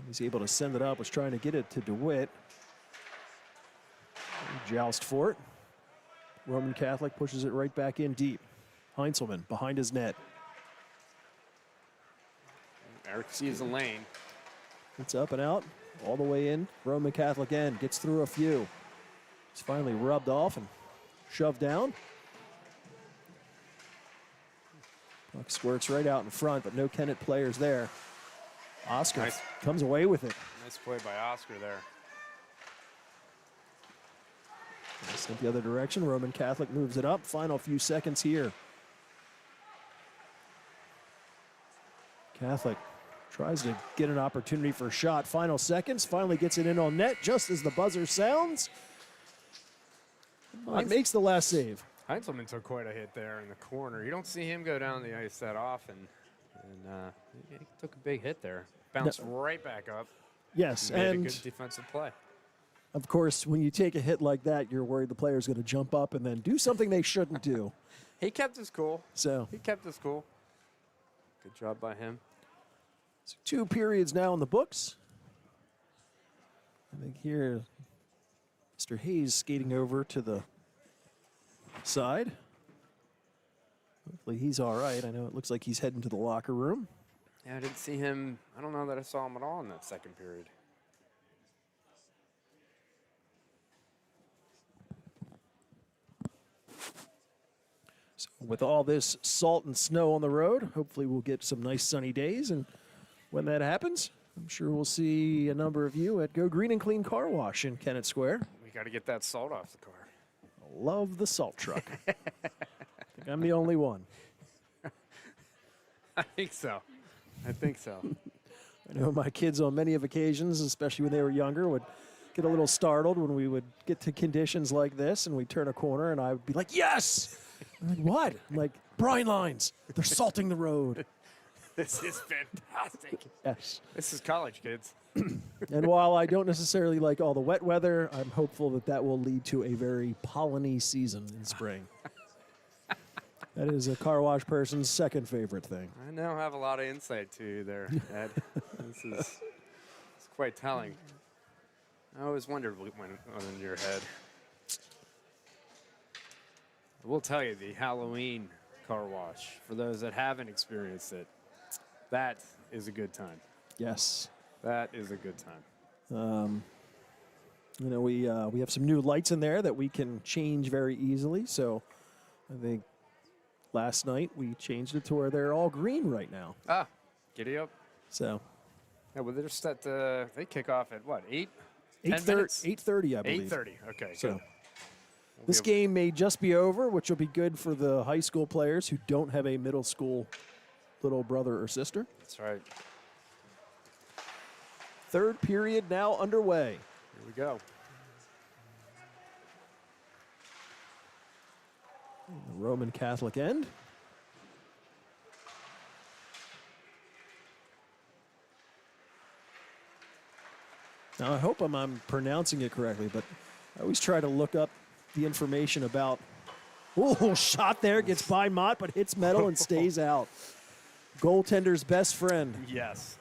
He's able to send it up, was trying to get it to DeWitt. Joust for it. Roman Catholic pushes it right back in deep. Heinzelman behind his net. Eric sees the lane. It's up and out, all the way in. Roman Catholic end, gets through a few. It's finally rubbed off and shoved down. Puck squirts right out in front, but no Kennett players there. Oscar comes away with it. Nice play by Oscar there. Sent the other direction. Roman Catholic moves it up. Final few seconds here. Catholic tries to get an opportunity for a shot. Final seconds. Finally gets it in on net just as the buzzer sounds. It makes the last save. Heinzelman took quite a hit there in the corner. You don't see him go down the ice that often. And he took a big hit there. Bounced right back up. Yes, made and a good defensive play. Of course, when you take a hit like that, you're worried the player's going to jump up and then do something they shouldn't do. He kept his cool. So he kept his cool. Good job by him. So 2 periods now in the books. I think here, Mr. Hayes skating over to the side. Hopefully he's all right. I know it looks like he's heading to the locker room. Yeah, I didn't see him. I don't know that I saw him at all in that second period. So with all this salt and snow on the road, hopefully we'll get some nice sunny days. And when that happens, I'm sure we'll see a number of you at Go Green and Clean Car Wash in Kennett Square. We got to get that salt off the car. Love the salt truck. I think I'm the only one. I think so. I think so. I know my kids on many of occasions, especially when they were younger, would get a little startled when we would get to conditions like this and we'd turn a corner and I would be like, yes! I'm like, what? I'm like, brine lines. They're salting the road. This is fantastic. Yes. This is college, kids. And while I don't necessarily like all the wet weather, I'm hopeful that that will lead to a very polleny season in spring. That is a car wash person's second favorite thing. I now have a lot of insight to you there, Ed. It's quite telling. I always wondered what went on in your head. I will tell you, the Halloween car wash, for those that haven't experienced it, that is a good time. Yes. That is a good time. You know, we have some new lights in there that we can change very easily. So I think last night we changed it to where they're all green right now. Ah, giddy up. So Yeah, well, they're set to, they kick off at what, 8? 8:30, I believe. 8:30. Okay, So good. this game may just be over, which will be good for the high school players who don't have a middle school little brother or sister. That's right. Third period now underway. Here we go. The Roman Catholic end. Now, I hope I'm pronouncing it correctly, but I always try to look up the information about. Oh, shot there, gets by Mott, but hits metal and stays out. Goaltender's best friend. Yes.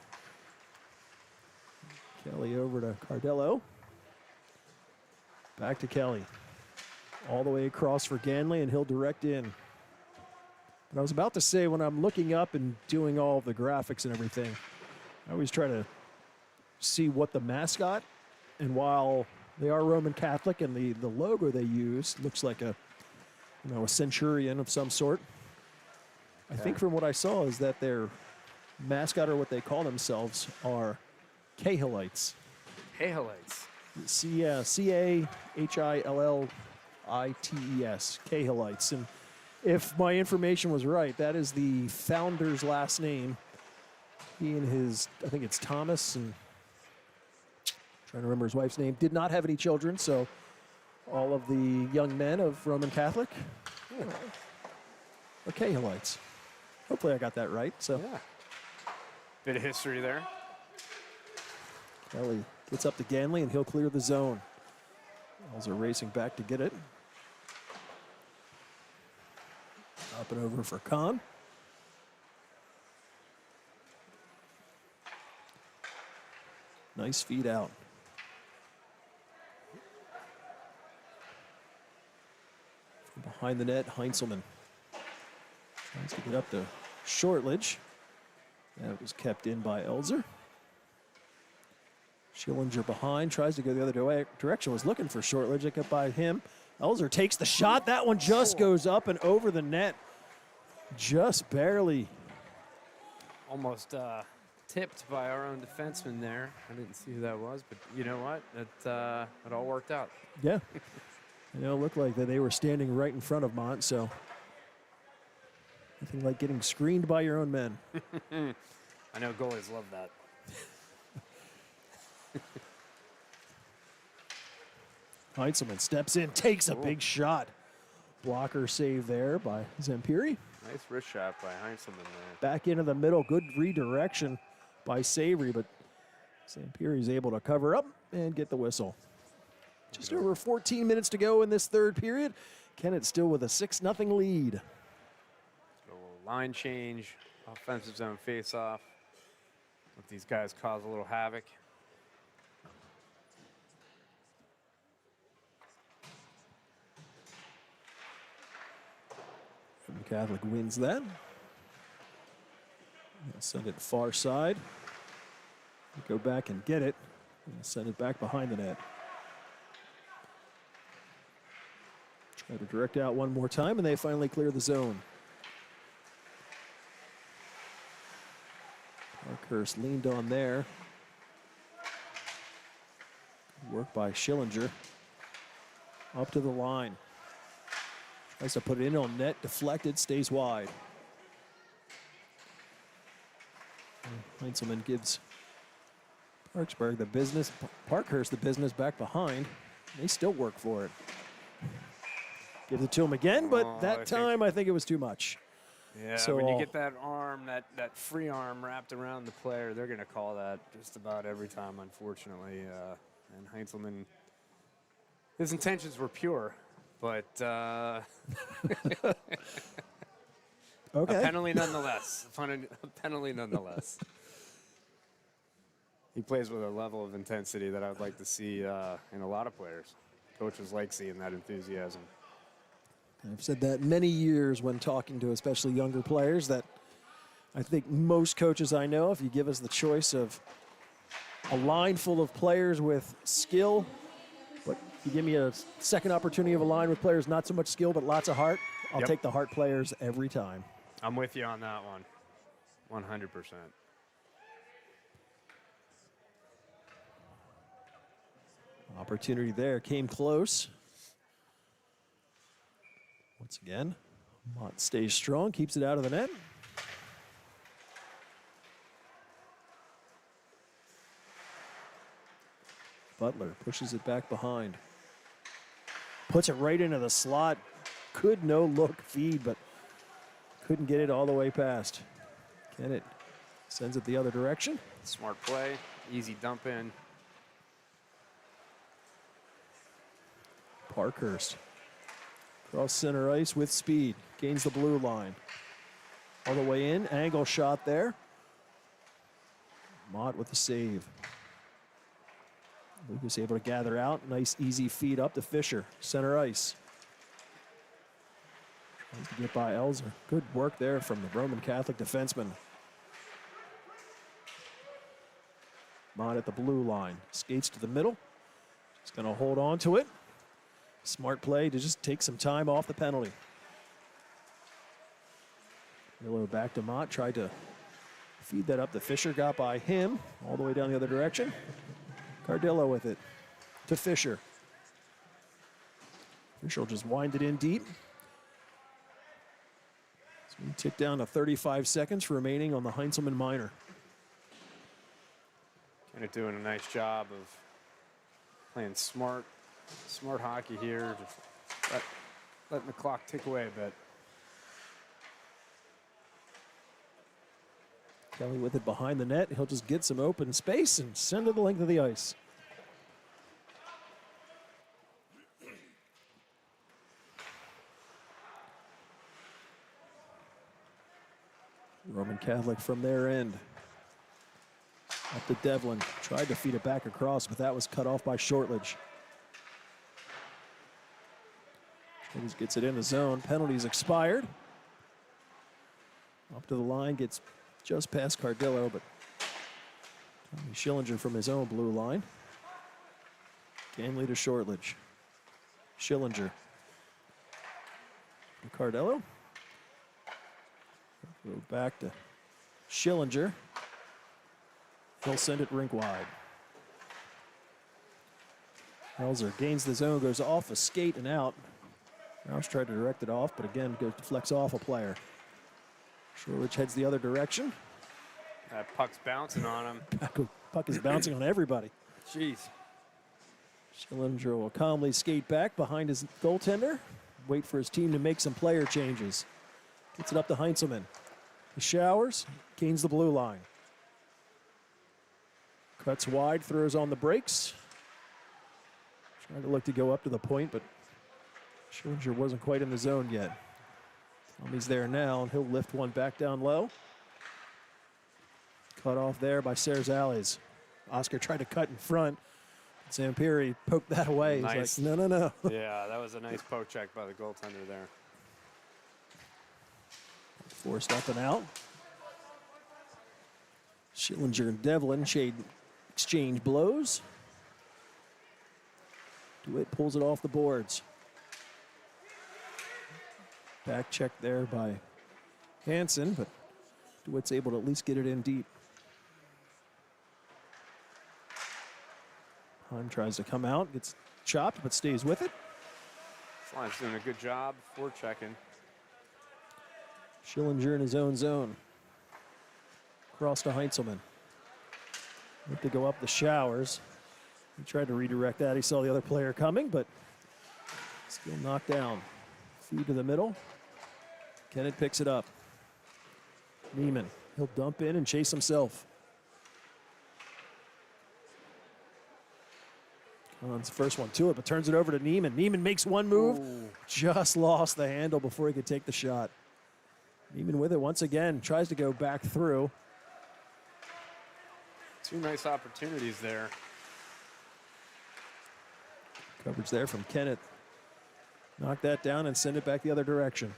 Kelly over to Cardello. Back to Kelly. All the way across for Ganley, and he'll direct in. But I was about to say, when I'm looking up and doing all of the graphics and everything, I always try to see what the mascot, and while they are Roman Catholic and the logo they use looks like a centurion of some sort. I think from what I saw is that their mascot, or what they call themselves, are Cahillites. Cahillites. Cahillites. Cahillites. And if my information was right, that is the founder's last name. He and his, I think it's Thomas, and trying to remember his wife's name, did not have any children, so all of the young men of Roman Catholic are Cahillites. Hopefully I got that right. So Yeah. Bit of history there. Kelly gets up to Ganley, and he'll clear the zone. Elzer racing back to get it. Up and over for Kahn. Nice feed out. From behind the net, Heinzelman tries to get up to Shortledge. That was kept in by Elzer. Schillinger behind, tries to go the other direction, was looking for Shortledge, it got by him. Elzer takes the shot, that one just goes up and over the net. Just barely. Almost tipped by our own defenseman there. I didn't see who that was, but you know what? It all worked out. Yeah. It looked like that they were standing right in front of Mont, so nothing like getting screened by your own men. I know goalies love that. Heinzelman steps in, takes a big shot. Blocker save there by Zampiri. Nice wrist shot by Heinzelman there. Back into the middle, good redirection by Savory, but Zampiri's able to cover up and get the whistle. Just over 14 minutes to go in this third period. Kennett still with a 6-0 lead. So line change, offensive zone face-off. Let these guys cause a little havoc. Roman Catholic wins that. Send it far side. Go back and get it. And send it back behind the net. Try to direct out one more time, and they finally clear the zone. Parkhurst leaned on there. Work by Schillinger. Up to the line. Tries to put it in on net, deflected, stays wide. Heinzelman gives Parkhurst the business back behind. They still work for it. Gives it to him again, but that time I think it was too much. Yeah, So when you get that arm, that free arm wrapped around the player, they're going to call that just about every time, unfortunately. And Heinzelman, his intentions were pure, but Okay. a penalty nonetheless. A penalty nonetheless. He plays with a level of intensity that I would like to see in a lot of players. Coaches like seeing that enthusiasm. I've said that many years when talking to especially younger players, that I think most coaches I know, if you give us the choice of a line full of players with skill, but you give me a second opportunity of a line with players not so much skill but lots of heart, I'll take the heart players every time. I'm with you on that one, 100%. Opportunity there, came close. Once again, Mott stays strong, keeps it out of the net. Butler pushes it back behind. Puts it right into the slot. Could no look feed, but couldn't get it all the way past. Kennett sends it the other direction. Smart play, easy dump in. Parkhurst cross center ice with speed. Gains the blue line. All the way in, angle shot there. Mott with the save. Lucas able to gather out. Nice easy feed up to Fisher. Center ice. Tries to get by Elzer. Good work there from the Roman Catholic defenseman. Mott at the blue line. Skates to the middle. He's going to hold on to it. Smart play to just take some time off the penalty. Miller back to Mott. Tried to feed that up to Fisher. Got by him. All the way down the other direction. Cardillo with it to Fisher. Fisher will just wind it in deep. So we tick down to 35 seconds remaining on the Heinzelman minor. Kind of doing a nice job of playing smart hockey here. Just letting the clock tick away a bit. Kelly with it behind the net. He'll just get some open space and send it the length of the ice. Roman Catholic from their end. Up to Devlin. Tried to feed it back across, but that was cut off by Shortledge. Shortledge gets it in the zone. Penalties expired. Up to the line, gets just past Cardillo, but Tommy Schillinger from his own blue line. Ganley to Shortledge. Schillinger. To Cardillo. Go back to Schillinger. He'll send it rink wide. Elzer gains the zone, goes off a skate and out. Roush tried to direct it off, but again, goes to flex off a player. Shortledge heads the other direction. That puck's bouncing on him. Puck is bouncing on everybody. Jeez. Schillinger will calmly skate back behind his goaltender. Wait for his team to make some player changes. Gets it up to Heinzelman. He showers, gains the blue line. Cuts wide, throws on the brakes. Trying to look to go up to the point, but Schillinger wasn't quite in the zone yet. Tommy's there now, and he'll lift one back down low. Cut off there by Serzales. Oscar tried to cut in front. Zampiri poked that away. Nice. He's like, no. Yeah, that was a nice poke check by the goaltender there. Forced up and out. Schillinger and Devlin exchange blows. DeWitt pulls it off the boards. Back check there by Hansen, but DeWitt's able to at least get it in deep. Heim tries to come out, gets chopped, but stays with it. This line's doing a good job forechecking. Schillinger in his own zone. Cross to Heinzelman. Look to go up the showers. He tried to redirect that. He saw the other player coming, but still knocked down. Feed to the middle. Kennett picks it up. Neiman, he'll dump in and chase himself. Kahn's first one to it, but turns it over to Neiman. Neiman makes one move. Ooh. Just lost the handle before he could take the shot. Neiman with it once again. Tries to go back through. Two nice opportunities there. Coverage there from Kennett. Knock that down and send it back the other direction.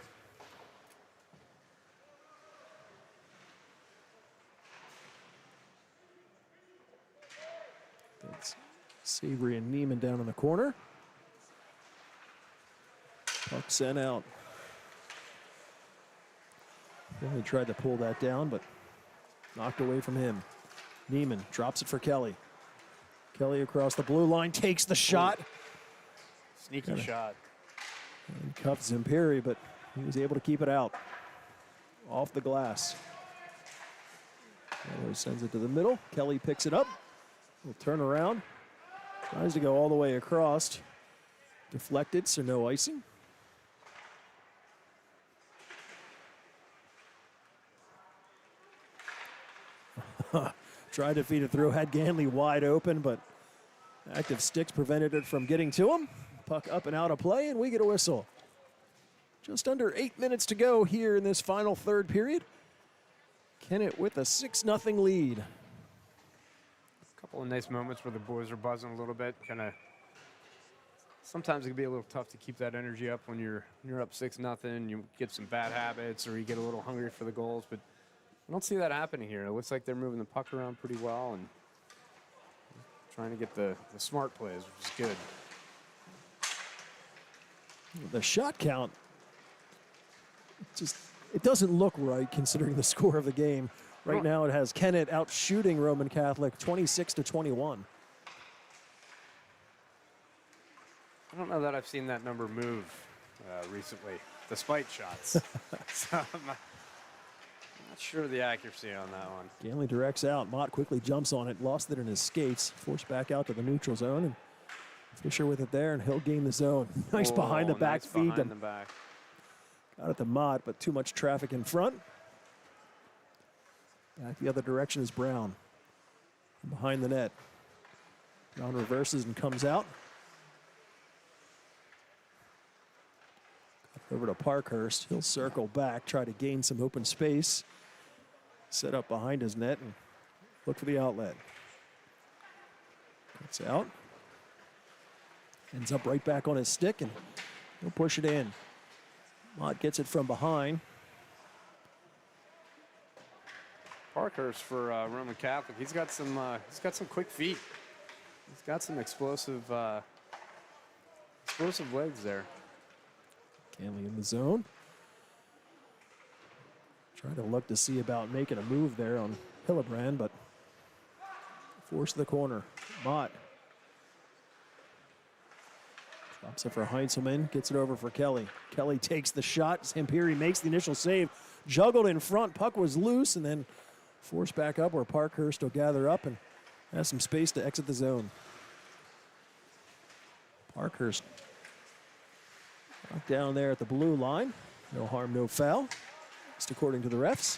That's Savory and Neiman down in the corner. Puck sent out. He tried to pull that down, but knocked away from him. Neiman drops it for Kelly. Kelly across the blue line takes the shot. Sneaky shot. And cuffs Imperi, but he was able to keep it out. Off the glass. Taylor sends it to the middle. Kelly picks it up. Will turn around. Tries to go all the way across. Deflected, so no icing. Tried to feed it through, had Ganley wide open, but active sticks prevented it from getting to him. Puck up and out of play, and we get a whistle. Just under 8 minutes to go here in this final third period. Kennett with a 6-0 lead. A couple of nice moments where the boys are buzzing a little bit. Sometimes it can be a little tough to keep that energy up when you're up 6-0. You get some bad habits or you get a little hungry for the goals, but I don't see that happening here. It looks like they're moving the puck around pretty well and trying to get the smart plays, which is good. The shot count, it doesn't look right considering the score of the game. Right now it has Kennett out shooting Roman Catholic 26-21. I don't know that I've seen that number move recently, despite shots. So I'm not sure of the accuracy on that one. Ganley directs out. Mott quickly jumps on it, lost it in his skates, forced back out to the neutral zone, and Fisher with it there, and he'll gain the zone. Nice behind the back feed. Behind the back. Got it to Mott, but too much traffic in front. Back the other direction is Brown. Behind the net. Brown reverses and comes out. Over to Parkhurst. He'll circle back, try to gain some open space. Set up behind his net and look for the outlet. Cuts out. Ends up right back on his stick, and he'll push it in. Mott gets it from behind. Parkhurst for Roman Catholic. He's got some quick feet. He's got some explosive legs there. Ganley in the zone. Trying to look to see about making a move there on Hillebrand, but forced the corner. Mott drops it for Heinzelman, gets it over for Kelly. Kelly takes the shot. Imperi makes the initial save. Juggled in front. Puck was loose and then forced back up where Parkhurst will gather up and has some space to exit the zone. Parkhurst down there at the blue line. No harm, no foul, just according to the refs.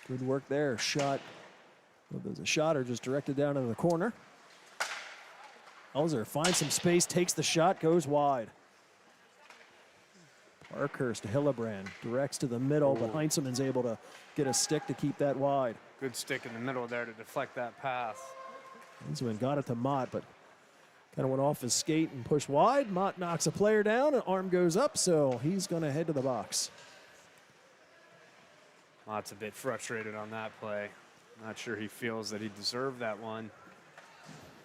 Good work there. Shot. Well, there's a shot or just directed down into the corner. Elzer finds some space, takes the shot, goes wide. Parkhurst to Hillebrand, directs to the middle, but Heinzelman's able to get a stick to keep that wide. Good stick in the middle there to deflect that pass. Heinzelman got it to Mott, but kind of went off his skate and pushed wide. Mott knocks a player down, and arm goes up, so he's going to head to the box. Mott's a bit frustrated on that play. Not sure he feels that he deserved that one,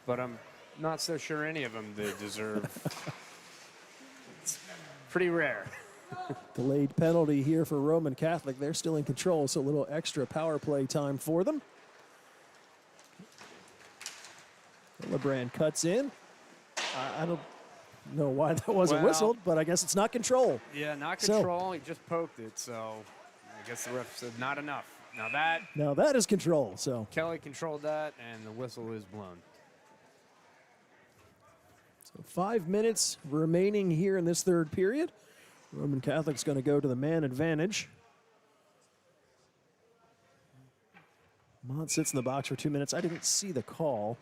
but I'm not so sure any of them they deserve. It's pretty rare. Delayed penalty here for Roman Catholic. They're still in control, so a little extra power play time for them. Hillebrand cuts in. I don't know why that wasn't whistled, but I guess it's not control. Yeah, not control. He just poked it, so I guess the ref said not enough. Now that is control. So Kelly controlled that, and the whistle is blown. So 5 minutes remaining here in this third period. Roman Catholic's going to go to the man advantage. Mott sits in the box for 2 minutes. I didn't see the call.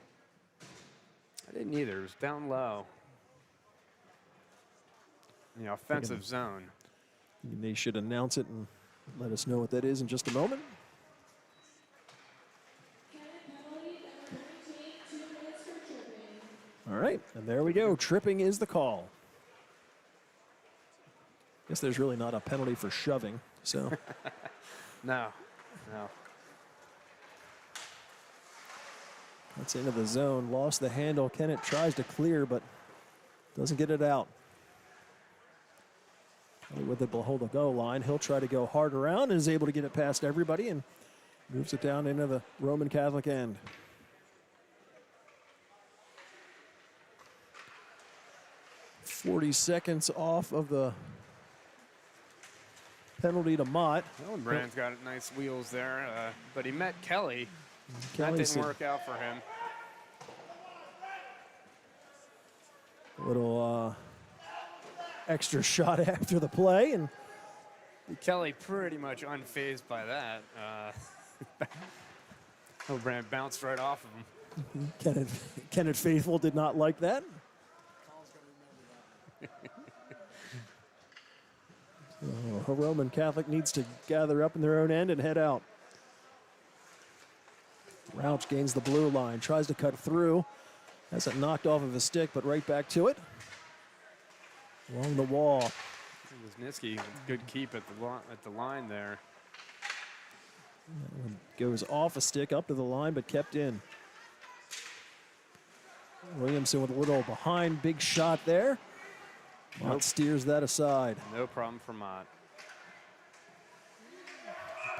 I didn't either. It was down low in the offensive zone. They should announce it and let us know what that is in just a moment. All right, and there we go. Tripping is the call. Guess there's really not a penalty for shoving, so. No. That's into the zone, lost the handle. Kennett tries to clear, but doesn't get it out. With the behold the goal line, he'll try to go hard around and is able to get it past everybody and moves it down into the Roman Catholic end. 40 seconds off of the penalty to Mott. Brand's got nice wheels there, but he met Kelly. Kelly That didn't said- work out for him. Little extra shot after the play, and Kelly pretty much unfazed by that. Brand bounced right off of him. Kennett Faithful did not like that. So, Roman Catholic needs to gather up in their own end and head out. Rauch gains the blue line, tries to cut through. Has it knocked off of his stick, but right back to it. Along the wall. Wisniewski, good keep at the line there. Goes off a stick up to the line, but kept in. Williamson with a little behind, big shot there. Mott steers that aside. No problem for Mott.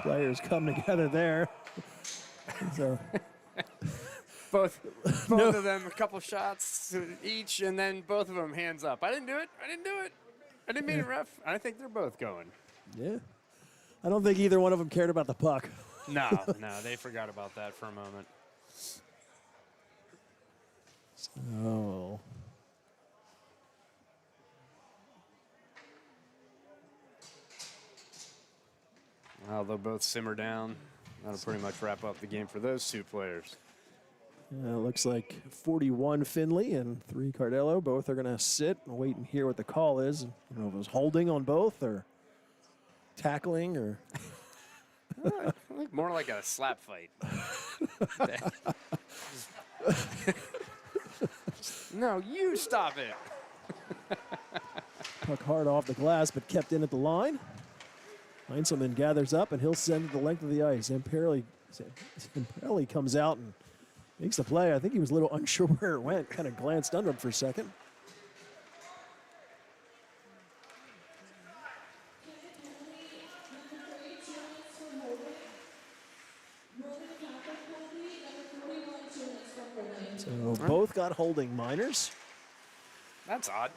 Players come together there. So, Both of them, a couple shots each, and then both of them hands up. I didn't do it. I didn't do it. I didn't mean it, ref. I think they're both going. yeah. I don't think either one of them cared about the puck. No, they forgot about that for a moment. Oh. Well, they'll both simmer down. That'll pretty much wrap up the game for those two players. It looks like 41 Finley and 3 Cardello. Both are going to sit and wait and hear what the call is. I don't know if it was holding on both or tackling or. I think more like a slap fight. No, you stop it. Puck hard off the glass, but kept in at the line. Heinzelman gathers up, and he'll send it the length of the ice. Zamperelli comes out and makes the play. I think he was a little unsure where it went, kind of glanced under him for a second. So both got holding minors. That's odd.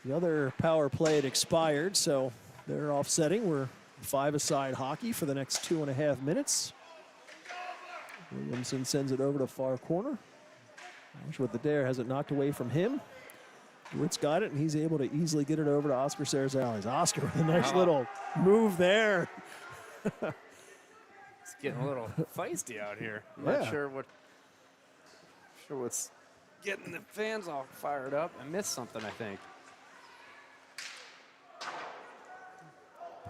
The other power play had expired, so they're offsetting. We're 5-a-side hockey for the next 2.5 minutes. Williamson sends it over to far corner. Watch what the dare has it knocked away from him. Witt's got it, and he's able to easily get it over to Oscar Sarazales. Oscar with a nice little move there. It's getting a little feisty out here. Yeah. Not sure what's getting the fans all fired up. I missed something, I think.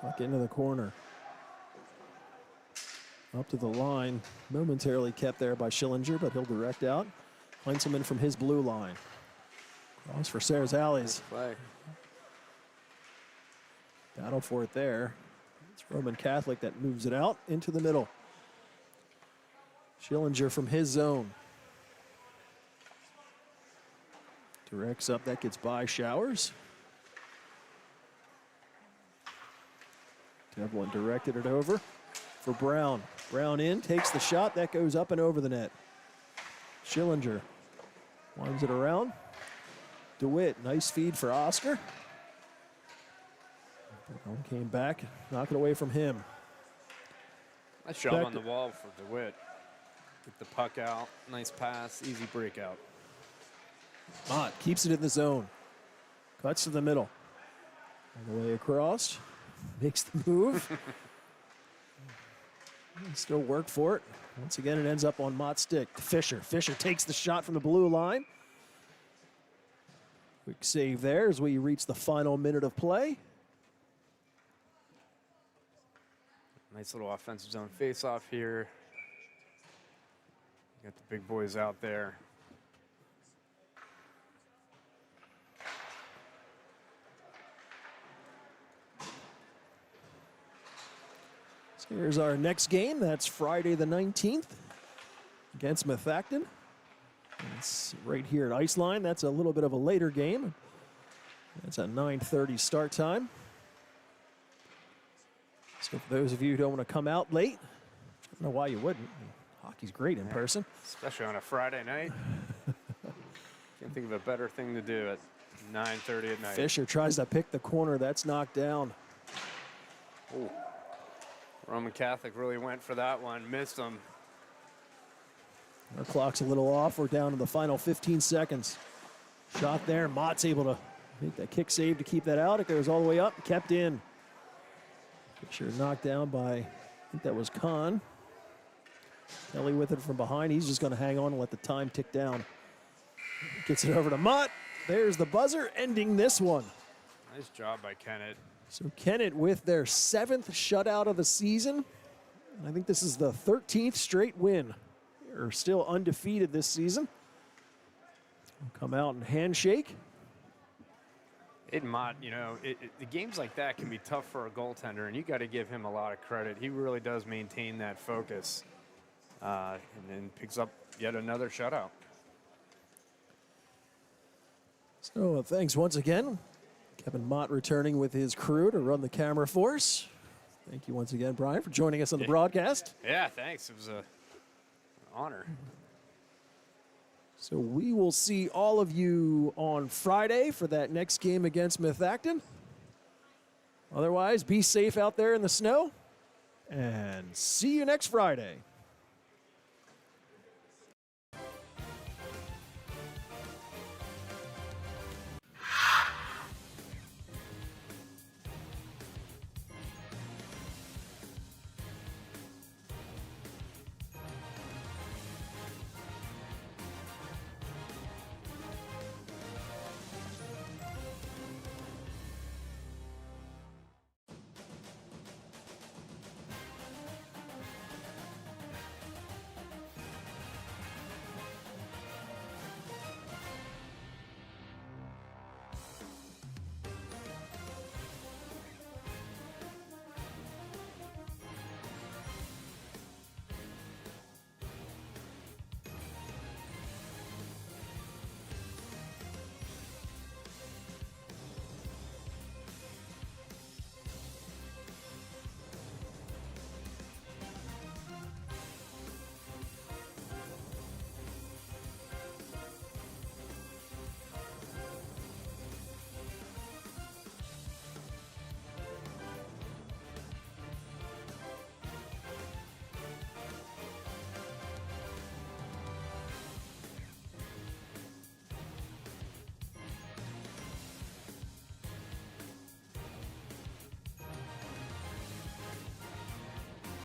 Puck into the corner. Up to the line. Momentarily kept there by Schillinger, but he'll direct out. Heinzelman from his blue line. Cross for Sarazales. Play. Battle for it there. It's Roman Catholic that moves it out into the middle. Schillinger from his zone. Directs up, that gets by Showers. Devlin directed it over for Brown. Brown in, takes the shot, that goes up and over the net. Schillinger winds it around. DeWitt, nice feed for Oscar. Brown came back, knock it away from him. Nice job on the wall for DeWitt. Get the puck out, nice pass, easy breakout. Mott keeps it in the zone. Cuts to the middle. All the way across. Makes the move. Still work for it. Once again, it ends up on Mott's stick. Fisher. Fisher takes the shot from the blue line. Quick save there as we reach the final minute of play. Nice little offensive zone face-off here. Got the big boys out there. So here's our next game. That's Friday the 19th against Methacton. It's right here at Iceline. That's a little bit of a later game. That's a 9:30 start time. So for those of you who don't want to come out late, I don't know why you wouldn't. Hockey's great in person. Especially on a Friday night. Can't think of a better thing to do at 9:30 at night. Fisher tries to pick the corner. That's knocked down. Ooh. Roman Catholic really went for that one. Missed him. Our clock's a little off. We're down to the final 15 seconds. Shot there. Mott's able to make that kick save to keep that out. It goes all the way up. Kept in. Fisher knocked down by, I think that was Kahn. Kelly with it from behind. He's just going to hang on and let the time tick down. Gets it over to Mott. There's the buzzer, ending this one. Nice job by Kennett. So Kennett with their 7th shutout of the season. I think this is the 13th straight win. They're still undefeated this season. Come out and handshake. Aiden Mott, you know, the games like that can be tough for a goaltender, and you got to give him a lot of credit. He really does maintain that focus, and then picks up yet another shutout. So thanks once again. Kevin Mott returning with his crew to run the camera for us. Thank you once again, Brian, for joining us on the broadcast. Yeah, thanks. It was an honor. So we will see all of you on Friday for that next game against Methacton. Otherwise, be safe out there in the snow, and see you next Friday.